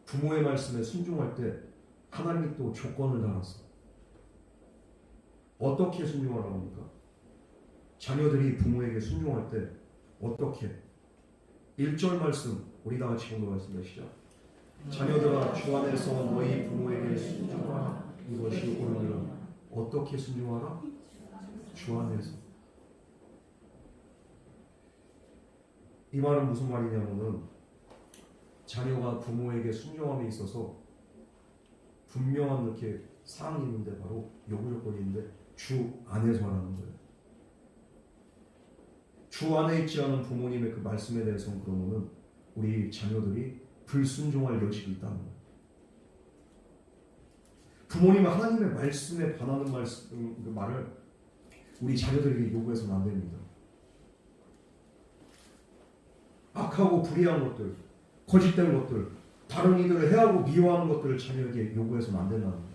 부모의 말씀에 순종할 때 하나님이 또 조건을 달았어. 어떻게 순종하라고 합니까? 자녀들이 부모에게 순종할 때 어떻게? 1절 말씀 우리 다 같이 공동하겠습니다. 시작. 자녀들아 주 안에서 너희 부모에게 순종하라. 이것이 옳으니라. 어떻게 순종하라? 주 안에서. 이 말은 무슨 말이냐면은 자녀가 부모에게 순종함에 있어서 분명한 이렇게 사항이 있는데 바로 요구 조건이 있는데 주 안에서 하라는 거예요. 주 안에 있지 않은 부모님의 그 말씀에 대해서는 그러면은 우리 자녀들이 불순종할 여지가 있다는 거예요. 부모님은 하나님의 말씀에 반하는 그 말을 우리 자녀들에게 요구해서는 안 됩니다. 악하고 불의한 것들, 거짓된 것들, 다른 이들을 해하고 미워하는 것들을 자녀에게 요구해서는 안 된다는 거예요.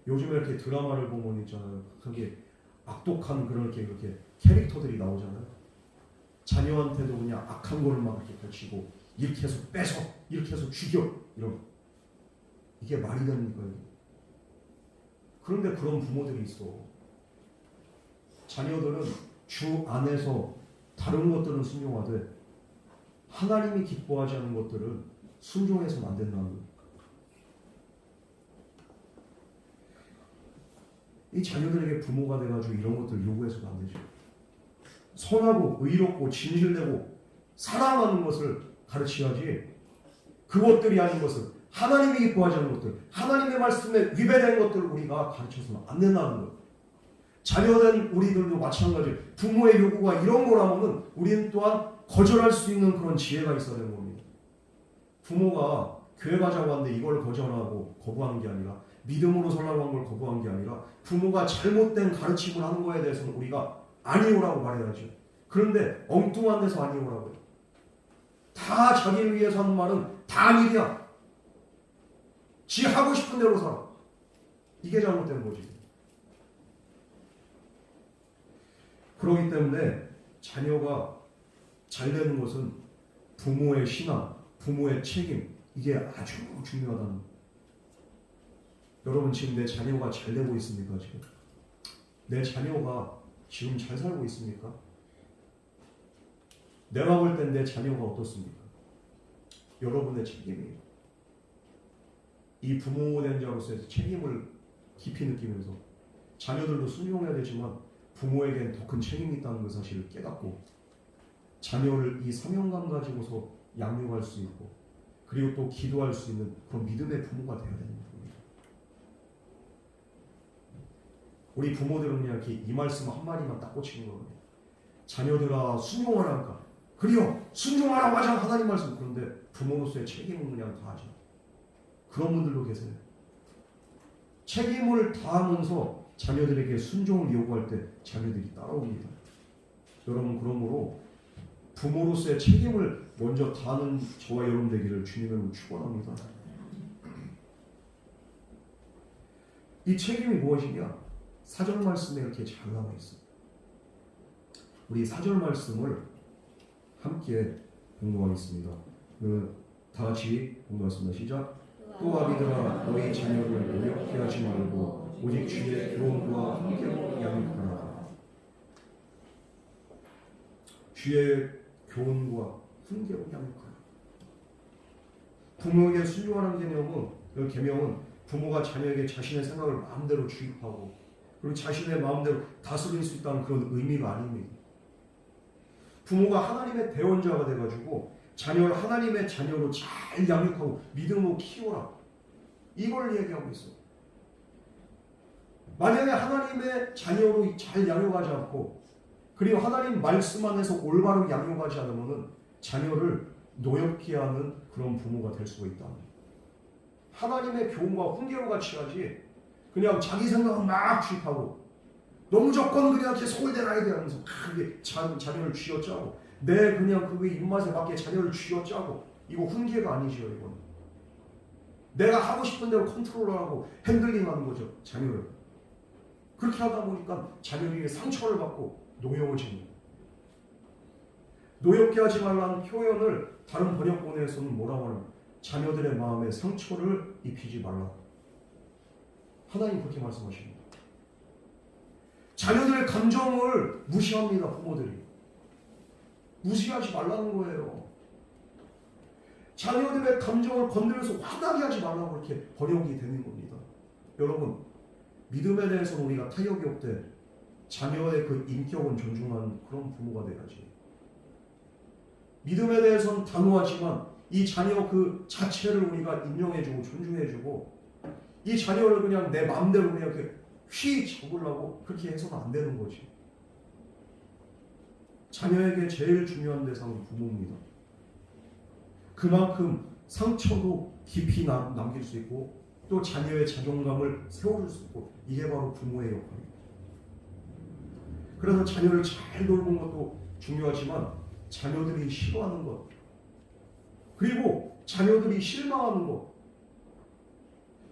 요즘에 이렇게 드라마를 보면 있잖아요. 그게 악독한 그렇게 캐릭터들이 나오잖아요. 자녀한테도 그냥 악한 거를 막 이렇게 가르치고 이렇게 해서 뺏어, 이렇게 해서 죽여 이런. 이게 말이 됩니까? 그런데 그런 부모들이 있어. 자녀들은 주 안에서 다른 것들은 순종하되 하나님이 기뻐하지 않는 것들은 순종해서는 안 된다는 거예요. 이 자녀들에게 부모가 돼가지고 이런 것들 요구해서는 안 되죠. 선하고 의롭고 진실되고 사랑하는 것을 가르쳐야지 그것들이 아닌 것을 하나님이 기뻐하지 않는 것들 하나님의 말씀에 위배된 것들을 우리가 가르쳐서는 안 된다는 거예요. 자녀된 우리들도 마찬가지 부모의 요구가 이런 거라면 우리는 또한 거절할 수 있는 그런 지혜가 있어야 되는 겁니다. 부모가 교회 가자고 하는데 이걸 거절하고 거부하는 게 아니라 믿음으로 살라고 한 걸 거부한 게 아니라 부모가 잘못된 가르침을 하는 거에 대해서는 우리가 아니오라고 말해야죠. 그런데 엉뚱한 데서 아니오라고 해요. 다 자기를 위해서 하는 말은 다 일이야. 지 하고 싶은 대로 살아. 이게 잘못된 거지. 그렇기 때문에 자녀가 잘 되는 것은 부모의 신앙, 부모의 책임 이게 아주 중요하다는 거예요. 여러분 지금 내 자녀가 잘 되고 있습니까? 지금 내 자녀가 지금 잘 살고 있습니까? 내가 볼 땐 내 자녀가 어떻습니까? 여러분의 책임이에요. 이 부모된 자로서의 책임을 깊이 느끼면서 자녀들도 순종해야 되지만 부모에겐 더 큰 책임이 있다는 그 사실을 깨닫고 자녀를 이 사명감 가지고서 양육할 수 있고 그리고 또 기도할 수 있는 그런 믿음의 부모가 되어야 되는 겁니다. 우리 부모들은 그냥 이렇게 이 말씀 한 마디만 딱 꽂히는 거거든요. 자녀들아 순종하라니까 그래요 순종하라고 하자 하나님 말씀. 그런데 부모로서의 책임은 그냥 다하죠. 그런 분들도 계세요. 책임을 다하면서 자녀들에게 순종을 요구할 때 자녀들이 따라옵니다. 여러분 그러므로 부모로서의 책임을 먼저 다하는 저와 여러분 되기를 주님으로 축원합니다. 이 책임이 무엇이냐? 사절 말씀에 이렇게 잘 나와 있습니다. 우리 사절 말씀을 함께 공부하겠습니다. 다 같이 공부하겠습니다. 시작. 또 아비들아 너희 자녀를 노력케 하지 말고 오직 주의 교훈과 함께 양육하라. 주의 교훈과 훈계로 양육하라. 부모에게 순종하는 개념은 그 계명은 부모가 자녀에게 자신의 생각을 마음대로 주입하고 그리고 자신의 마음대로 다스릴 수 있다는 그런 의미가 아닙니다. 부모가 하나님의 대원자가 돼가지고 자녀를 하나님의 자녀로 잘 양육하고 믿음으로 키워라. 이걸 얘기하고 있어요. 만약에 하나님의 자녀로 잘 양육하지 않고 그리고 하나님 말씀 안에서 올바로 양육하지 않으면 자녀를 노엽게 하는 그런 부모가 될 수가 있다. 하나님의 교훈과 훈계로 같이 하지 그냥 자기 생각은 막 주입하고 무조건 그냥 이렇게 서울대라야 돼 하면서 그게 자녀를 쥐어짜고 내 그냥 그게 입맛에 맞게 자녀를 쥐어짜고 이거 훈계가 아니죠. 이건 내가 하고 싶은 대로 컨트롤하고 핸들링하는 거죠. 자녀를. 그렇게 하다 보니까 자녀에게 상처를 받고 노여워지는 거예요. 노엽게 하지 말라는 표현을 다른 번역본에서는 뭐라고 하냐면 자녀들의 마음에 상처를 입히지 말라. 하나님 그렇게 말씀하십니다. 자녀들의 감정을 무시합니다. 부모들이. 무시하지 말라는 거예요. 자녀들의 감정을 건드려서 화나게 하지 말라고 그렇게 번역이 되는 겁니다. 여러분, 믿음에 대해서는 우리가 타협이 없되 자녀의 그 인격은 존중하는 그런 부모가 돼야지. 믿음에 대해서는 단호하지만 이 자녀 그 자체를 우리가 인정해주고 존중해주고 이 자녀를 그냥 내 마음대로 그냥 이렇게 휘 잡으려고 그렇게 해서는 안 되는 거지. 자녀에게 제일 중요한 대상은 부모입니다. 그만큼 상처도 깊이 남길 수 있고 또 자녀의 자존감을 세워줄 수 있고 이게 바로 부모의 역할입니다. 그래서 자녀를 잘 돌보는 것도 중요하지만 자녀들이 싫어하는 것 그리고 자녀들이 실망하는 것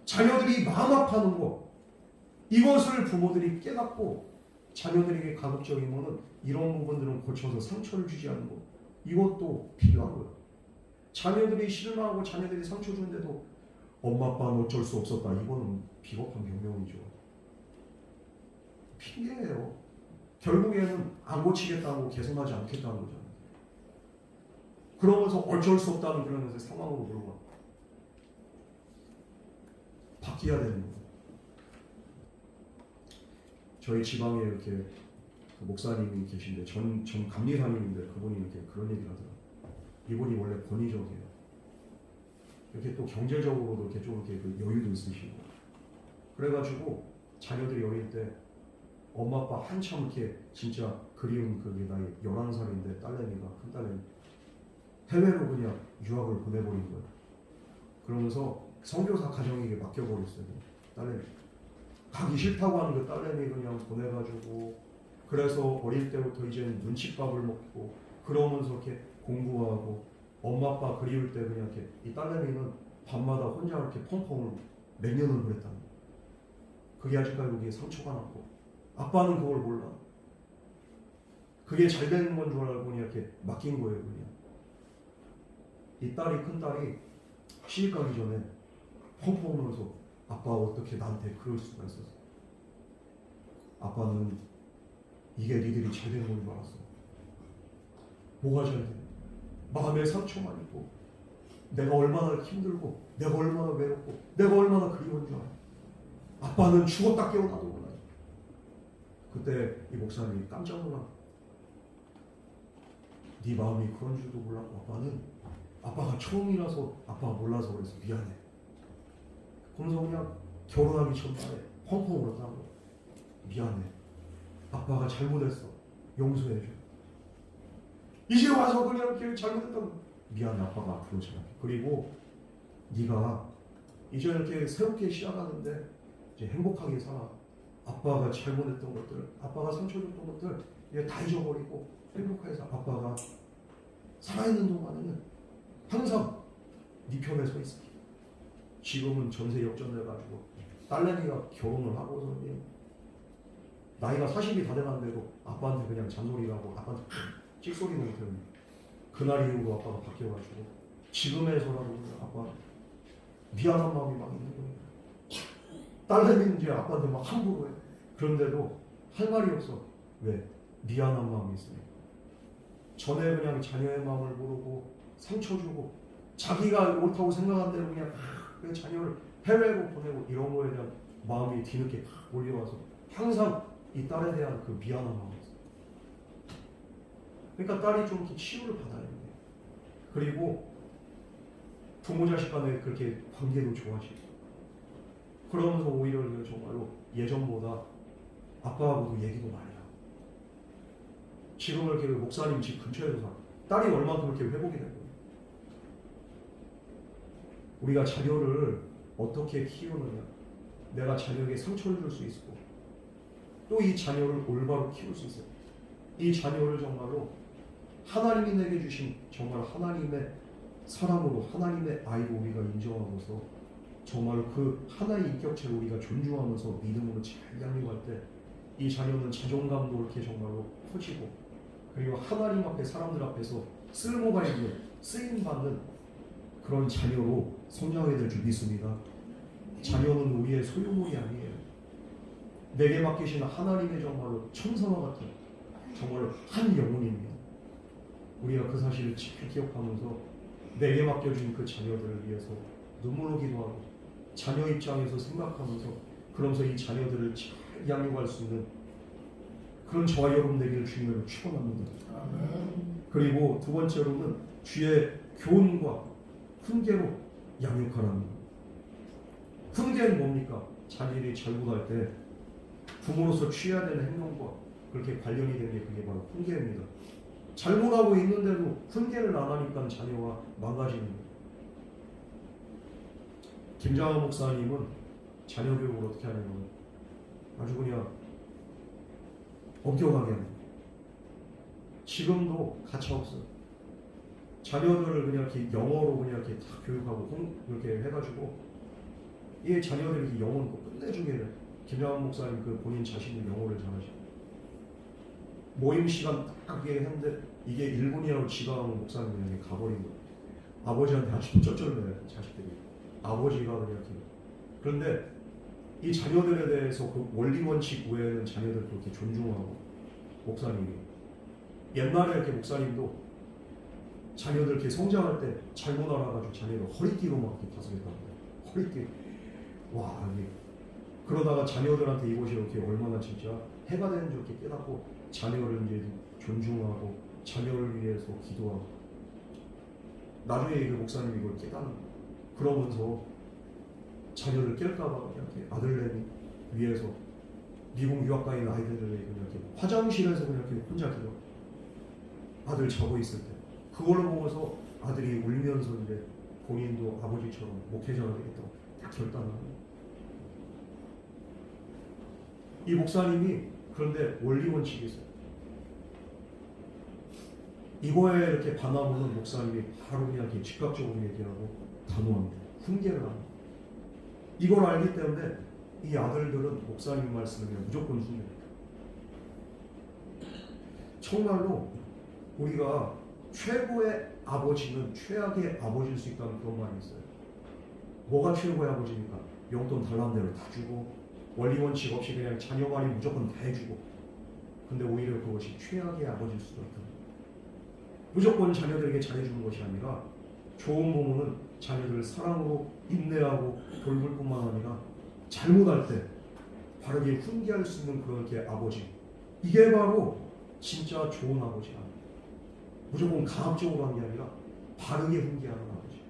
자녀들이 마음 아파하는 것 이것을 부모들이 깨닫고 자녀들에게 가급적인 것은 이런 부분들은 고쳐서 상처를 주지 않는 것 이것도 필요하고요. 자녀들이 실망하고 자녀들이 상처 주는데도 엄마 아빠는 어쩔 수 없었다. 이거는 비겁한 변명이죠. 핑계예요. 결국에는 안 고치겠다고 개선하지 않겠다는 거잖아요. 그러면서 어쩔 수 없다는 그런 상황으로 몰아가. 바뀌어야 되는 거예요. 저희 지방에 이렇게 그 목사님이 계신데 전 감리사님인데 그분이 이렇게 그런 얘기를 하더라고요. 이분이 원래 권위적이에요. 이렇게 또 경제적으로도 이렇게 좀 이렇게 그 여유도 있으시고 그래가지고 자녀들이 어릴 때 엄마 아빠 한참 이렇게 진짜 그리운 그게 나이 11살인데 딸내미가 큰 딸내미 해외로 그냥 유학을 보내버린 거예요. 그러면서 선교사 가정에게 맡겨버렸어요. 딸내미 가기 싫다고 하는 그 딸내미 그냥 보내가지고 그래서 어릴 때부터 이제는 눈칫밥을 먹고 그러면서 이렇게 공부하고 엄마 아빠 그리울 때 그냥 이렇게 이 딸내미는 밤마다 혼자 이렇게 펑펑을 몇 년을 보냈다는 거예요. 그게 아직까지 여기에 상처가 남고 아빠는 그걸 몰라. 그게 잘 되는 건 줄 알고 그냥 이렇게 맡긴 거예요. 그냥 이 딸이 큰 딸이 시집 가기 전에 펑펑 울면서 아빠 어떻게 나한테 그럴 수가 있었어. 아빠는 이게 니들이 잘 되는 건 줄 알았어. 뭐가 잘 돼? 마음에 상처만 있고 내가 얼마나 힘들고 내가 얼마나 외롭고 내가 얼마나 그리운 줄 알아. 아빠는 죽었다 깨어나도 몰라. 그때 이 목사님이 깜짝 놀라. 네 마음이 그런 줄도 몰랐고 아빠가 처음이라서 아빠가 몰라서 그래서 미안해. 그러면서 그냥 결혼하기 전날에 펑펑 울었다는 거야. 미안해. 아빠가 잘못했어. 용서해줘. 이제 와서 그냥 이렇게 잘못했다고 미안해. 아빠가 앞으로 잘할게. 그리고 네가 이제 이렇게 새롭게 시작하는데 이제 행복하게 살아. 아빠가 잘못했던 것들, 아빠가 상처 줬던 것들 이제 다 잊어버리고 행복하게 살아. 아빠가 살아있는 동안에는 항상 네 편에 서 있을게. 지금은 전세 역전돼가지고 딸내미가 결혼을 하고서 나이가 40이 다 돼가는데도 아빠한테 그냥 잔소리하고 아빠한테 찍소리는 못해요. 그날 이후로 아빠가 바뀌어가지고 지금에서라도 아빠 미안한 마음이 막 있는 거예요. 딸내미는 이제 아빠한테 막 함부로 해. 그런데도 할 말이 없어. 왜? 미안한 마음이 있으니까. 전에 그냥 자녀의 마음을 모르고 상처 주고 자기가 옳다고 생각한 대로 그냥 그 자녀를 해외로 보내고 이런 거에 대한 마음이 뒤늦게 몰려와서 항상 이 딸에 대한 그 미안한 마음이 있어요. 그러니까 딸이 좀 이렇게 치유를 받아야 돼요. 그리고 부모 자식 간에 그렇게 관계도 좋아지고 그러면서 오히려 정말로 예전보다 아빠하고도 얘기도 많이 하고 지금 이렇게 목사님 집 근처에서 살아. 딸이 얼마큼 이렇게 회복이 된 거예요. 우리가 자녀를 어떻게 키우느냐, 내가 자녀에게 상처를 줄 수 있고 또 이 자녀를 올바로 키울 수 있어요. 이 자녀를 정말로 하나님이 내게 주신 정말 하나님의 사람으로 하나님의 아이로 우리가 인정하면서 정말 그 하나의 인격체를 우리가 존중하면서 믿음으로 잘 양육할 때 이 자녀는 자존감도 이렇게 정말로 커지고 그리고 하나님 앞에 사람들 앞에서 쓸모가 있는 쓰임받는 그런 자녀로 성장하게 될 줄 믿습니다. 자녀는 우리의 소유물이 아니에요. 내게 맡기신 하나님의 정말로 천사와 같은 정말로 한 영혼입니다. 우리가 그 사실을 잘 기억하면서 내게 맡겨준 그 자녀들을 위해서 눈물로 기도하고 자녀 입장에서 생각하면서 그러면서 이 자녀들을 잘 양육할 수 있는 그런 저와 여러분 되기를 주님으로 축원합니다. 그리고 두 번째로는 주의 교훈과 훈계로 양육하라는 것. 훈계는 뭡니까? 자녀들이 잘못할 때 부모로서 취해야 되는 행동과 그렇게 관련이 되는 게 그게 바로 훈계입니다. 잘못하고 있는데도 훈계를 안 하니까 자녀가 망가지는 거예요. 김장한 목사님은 자녀 교육을 어떻게 하냐면 아주 그냥 엄격하게 합니다. 지금도 가차없어요. 자녀들을 그냥 이렇게 영어로 그냥 이렇게 다 교육하고 이렇게 해가지고 이 자녀들이 이렇게 영어를 끝내주게 해요. 김장한 목사님 그 본인 자신이 영어를 잘하시고 모임 시간 딱 이게 했는데 이게 1분이라고 지각하는 목사님이 이렇게 가버린 거예요. 아버지한테 아주 쩔쩔매요 자식들이. 아버지가 그냥 이렇게. 그런데 이 자녀들에 대해서 그 원리 원칙 외에는 자녀들 그렇게 존중하고 목사님이 옛날에 이렇게 목사님도 자녀들 이렇게 성장할 때 잘못 알아가지고 자녀를 허리띠로 막 이렇게 다스렸다고 해요. 허리띠. 와 이게 그러다가 자녀들한테 이것이 이렇게 얼마나 진짜 해가 되는 줄 이렇게 깨닫고 자녀를 이제 존중하고 자녀를 위해서 기도하고 나중에 그 목사님이 이걸 깨닫는 그러면서 자녀를 깰까봐 이렇게 아들내미 위해서 미국 유학 가 있는 아이들을 그냥 이렇게 화장실에서 그냥 이렇게 혼자 기도 아들 자고 있을 때 그걸 보면서 아들이 울면서 이제 본인도 아버지처럼 목회자가 되겠다고 딱 결단하고 이 목사님이 그런데 원리 원칙이 있어요. 이거에 이렇게 반하고는 목사님이 바로 그냥 이렇게 즉각적으로 얘기하고 단호합니다. 훈계를 합니다. 이걸 알기 때문에 이 아들들은 목사님 말씀을 그냥 무조건 순종해요. 정말로 우리가 최고의 아버지는 최악의 아버지일 수 있다는 그런 말이 있어요. 뭐가 최고의 아버지입니까? 용돈 달라는 대로 다 주고 원리 원칙 없이 그냥 자녀 말이 무조건 다 해주고 근데 오히려 그것이 최악의 아버지일 수도 있다. 무조건 자녀들에게 잘해주는 것이 아니라 좋은 부모는 자녀들을 사랑으로 인내하고 돌볼 뿐만 아니라 잘못할 때 바르게 훈계할 수 있는 그렇게 아버지 이게 바로 진짜 좋은 아버지야. 무조건 강압적으로 하는 게 아니라 바르게 훈계하는 아버지.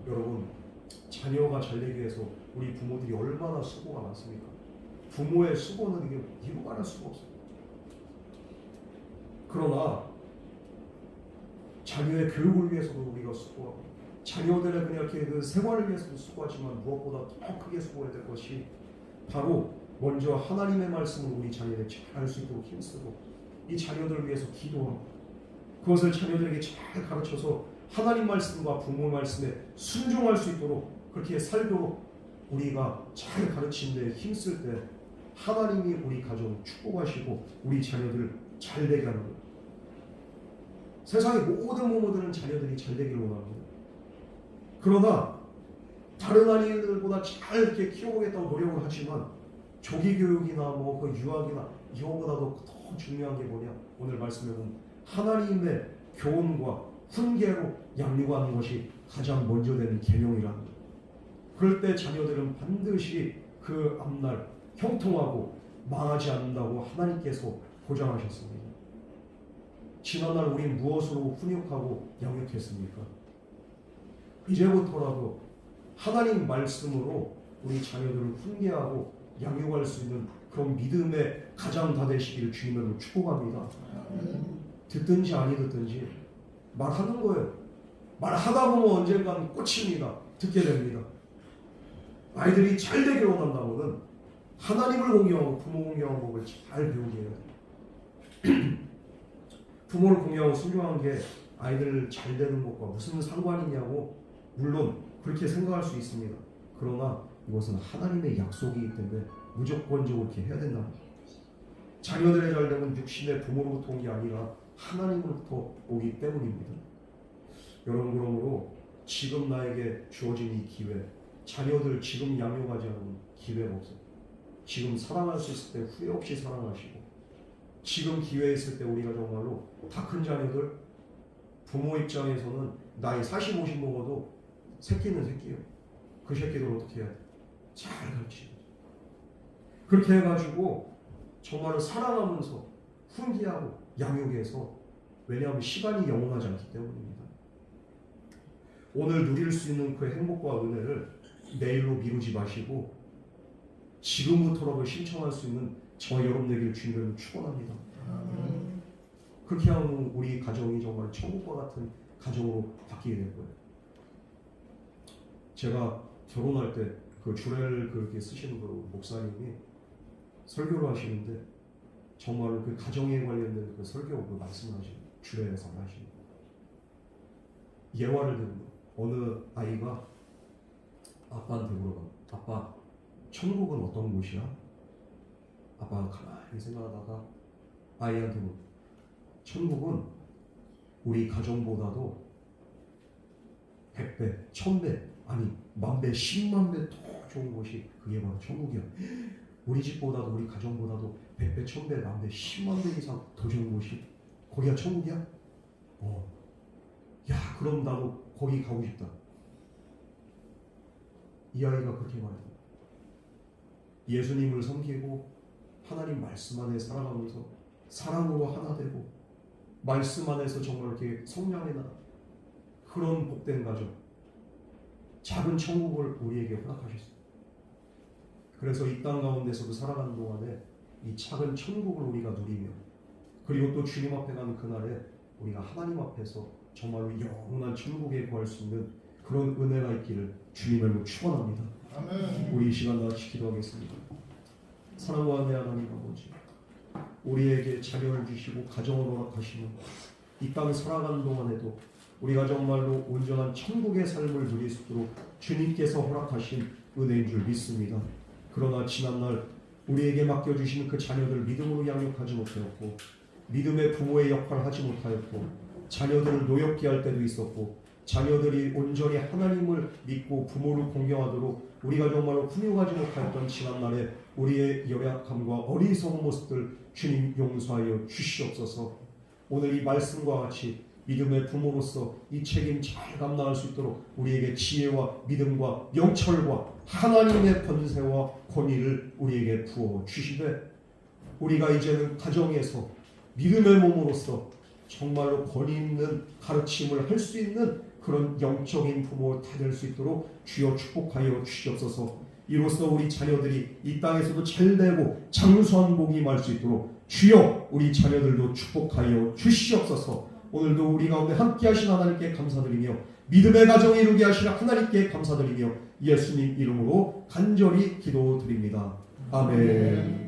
여러분 자녀가 잘 되기 위해서 우리 부모들이 얼마나 수고가 많습니까? 부모의 수고는 이게 이루 말할 수가 없어요. 그러나 자녀의 교육을 위해서도 우리가 수고하고 자녀들의 그냥 이렇게 그 생활을 위해서도 수고하지만 무엇보다 더 크게 수고해야 될 것이 바로 먼저 하나님의 말씀을 우리 자녀에게 잘 알 수 있도록 힘쓰고 이 자녀들을 위해서 기도하고 그것을 자녀들에게 잘 가르쳐서 하나님 말씀과 부모 말씀에 순종할 수 있도록 그렇게 살도록 우리가 잘 가르치는 데 힘쓸 때 하나님이 우리 가정을 축복하시고 우리 자녀들을 잘 되게 하는 거예요. 세상의 모든 부모들은 자녀들이 잘 되기를 원합니다. 그러나 다른 아이들보다 잘 이렇게 키워보겠다고 노력을 하지만 조기 교육이나 뭐 그 유학이나 이거보다도 더 중요한 게 뭐냐? 오늘 말씀해 보면 하나님의 교훈과 훈계로 양육하는 것이 가장 먼저 되는 계명이라는 거예요. 그럴 때 자녀들은 반드시 그 앞날 형통하고 망하지 않는다고 하나님께서 보장하셨습니다. 지난날 우린 무엇으로 훈육하고 양육했습니까? 이제부터라도 하나님 말씀으로 우리 자녀들을 훈계하고 양육할 수 있는 그런 믿음의 가장 다 되시기를 주님으로 축복합니다. 듣든지 아니 듣든지 말하는 거예요. 말하다 보면 언젠간 꽂힙니다. 듣게 됩니다. 아이들이 잘 되기로 원한다면 하나님을 공경하고 부모 공경하는 법을 잘 배우게 해야 돼요. 부모를 공경하고 순종하는 게 아이들 잘 되는 것과 무슨 상관이냐고 물론 그렇게 생각할 수 있습니다. 그러나 이것은 하나님의 약속이기 때문에 무조건적으로 그렇게 해야 된다. 자녀들의 잘됨은 육신의 부모로부터 온 게 아니라 하나님으로부터 오기 때문입니다. 여러분, 그러므로 지금 나에게 주어진 이 기회, 자녀들 지금 양육하지 않은 기회가 없어요. 지금 사랑할 수 있을 때 후회 없이 사랑하시고, 지금 기회 있을 때 우리가 정말로 다 큰 자녀들, 부모 입장에서는 나이 40, 50 먹어도 새끼는 새끼예요. 그 새끼들 어떻게 해야 돼? 잘 가르치고 그렇게 해가지고 정말로 사랑하면서 훈계하고 양육해서, 왜냐하면 시간이 영원하지 않기 때문입니다. 오늘 누릴 수 있는 그 행복과 은혜를 내일로 미루지 마시고 지금부터라도 신청할 수 있는 저와 여러분 되길 주님을 축원합니다. 그렇게 하면 우리 가정이 정말 천국과 같은 가정으로 바뀌게 될 거예요. 제가 결혼할 때 그 주례를 그렇게 쓰시는 그 목사님이 설교를 하시는데 정말로 그 가정에 관련된 그 설교 그 말씀하시는 주례에서 하시는 예화를 듣는 거. 어느 아이가 아빠한테 물어봐. 아빠, 천국은 어떤 곳이야? 아빠가 가만히 생각하다가 아이한테 물어봐. 천국은 우리 가정보다도 100배, 1000배, 아니 10,000배, 100,000배 더 좋은 곳이 그게 바로 천국이야. 우리 집보다도 우리 가정보다도 100배, 1000배, 10,000배, 100,000배 이상 더 좋은 곳이 거기가 천국이야? 야, 그럼 나도 거기 가고 싶다. 이 아이가 그렇게 말합니다. 예수님을 섬기고 하나님 말씀 안에 살아가면서 사랑으로 하나 되고 말씀 안에서 정말 이렇게 성장해 나가, 그런 복된 가정, 작은 천국을 우리에게 허락하셨습니다. 그래서 이 땅 가운데서도 살아가는 동안에 이 작은 천국을 우리가 누리며, 그리고 또 주님 앞에 가는 그날에 우리가 하나님 앞에서 정말로 영원한 천국에 구할 수 있는 그런 은혜가 있기를 주님을 축원합니다. 아멘. 우리 이 시간 다 같이 기도하겠습니다. 사랑과 은혜 하나님 아버지, 우리에게 자녀를 주시고 가정을 허락하시는 이 땅 살아가는 동안에도 우리가 정말로 온전한 천국의 삶을 누릴 수 있도록 주님께서 허락하신 은혜인 줄 믿습니다. 그러나 지난날 우리에게 맡겨주신 그 자녀들 믿음으로 양육하지 못하였고, 믿음의 부모의 역할을 하지 못하였고, 자녀들을 노엽게 할 때도 있었고, 자녀들이 온전히 하나님을 믿고 부모를 공경하도록 우리가 정말로 훈육하지 못하였던 지난날에 우리의 연약함과 어리석은 모습들 주님 용서하여 주시옵소서. 오늘 이 말씀과 같이 믿음의 부모로서 이 책임 잘 감당할 수 있도록 우리에게 지혜와 믿음과 영철과 하나님의 권세와 권위를 우리에게 부어 주시되, 우리가 이제는 가정에서 믿음의 몸으로서 정말로 권위 있는 가르침을 할 수 있는 그런 영적인 부모 다 될 수 있도록 주여 축복하여 주시옵소서. 이로써 우리 자녀들이 이 땅에서도 잘되고 장수한 복이 임할 수 있도록 주여 우리 자녀들도 축복하여 주시옵소서. 오늘도 우리 가운데 함께 하신 하나님께 감사드리며 믿음의 가정에 이루게 하시라 하나님께 감사드리며 예수님 이름으로 간절히 기도드립니다. 아멘.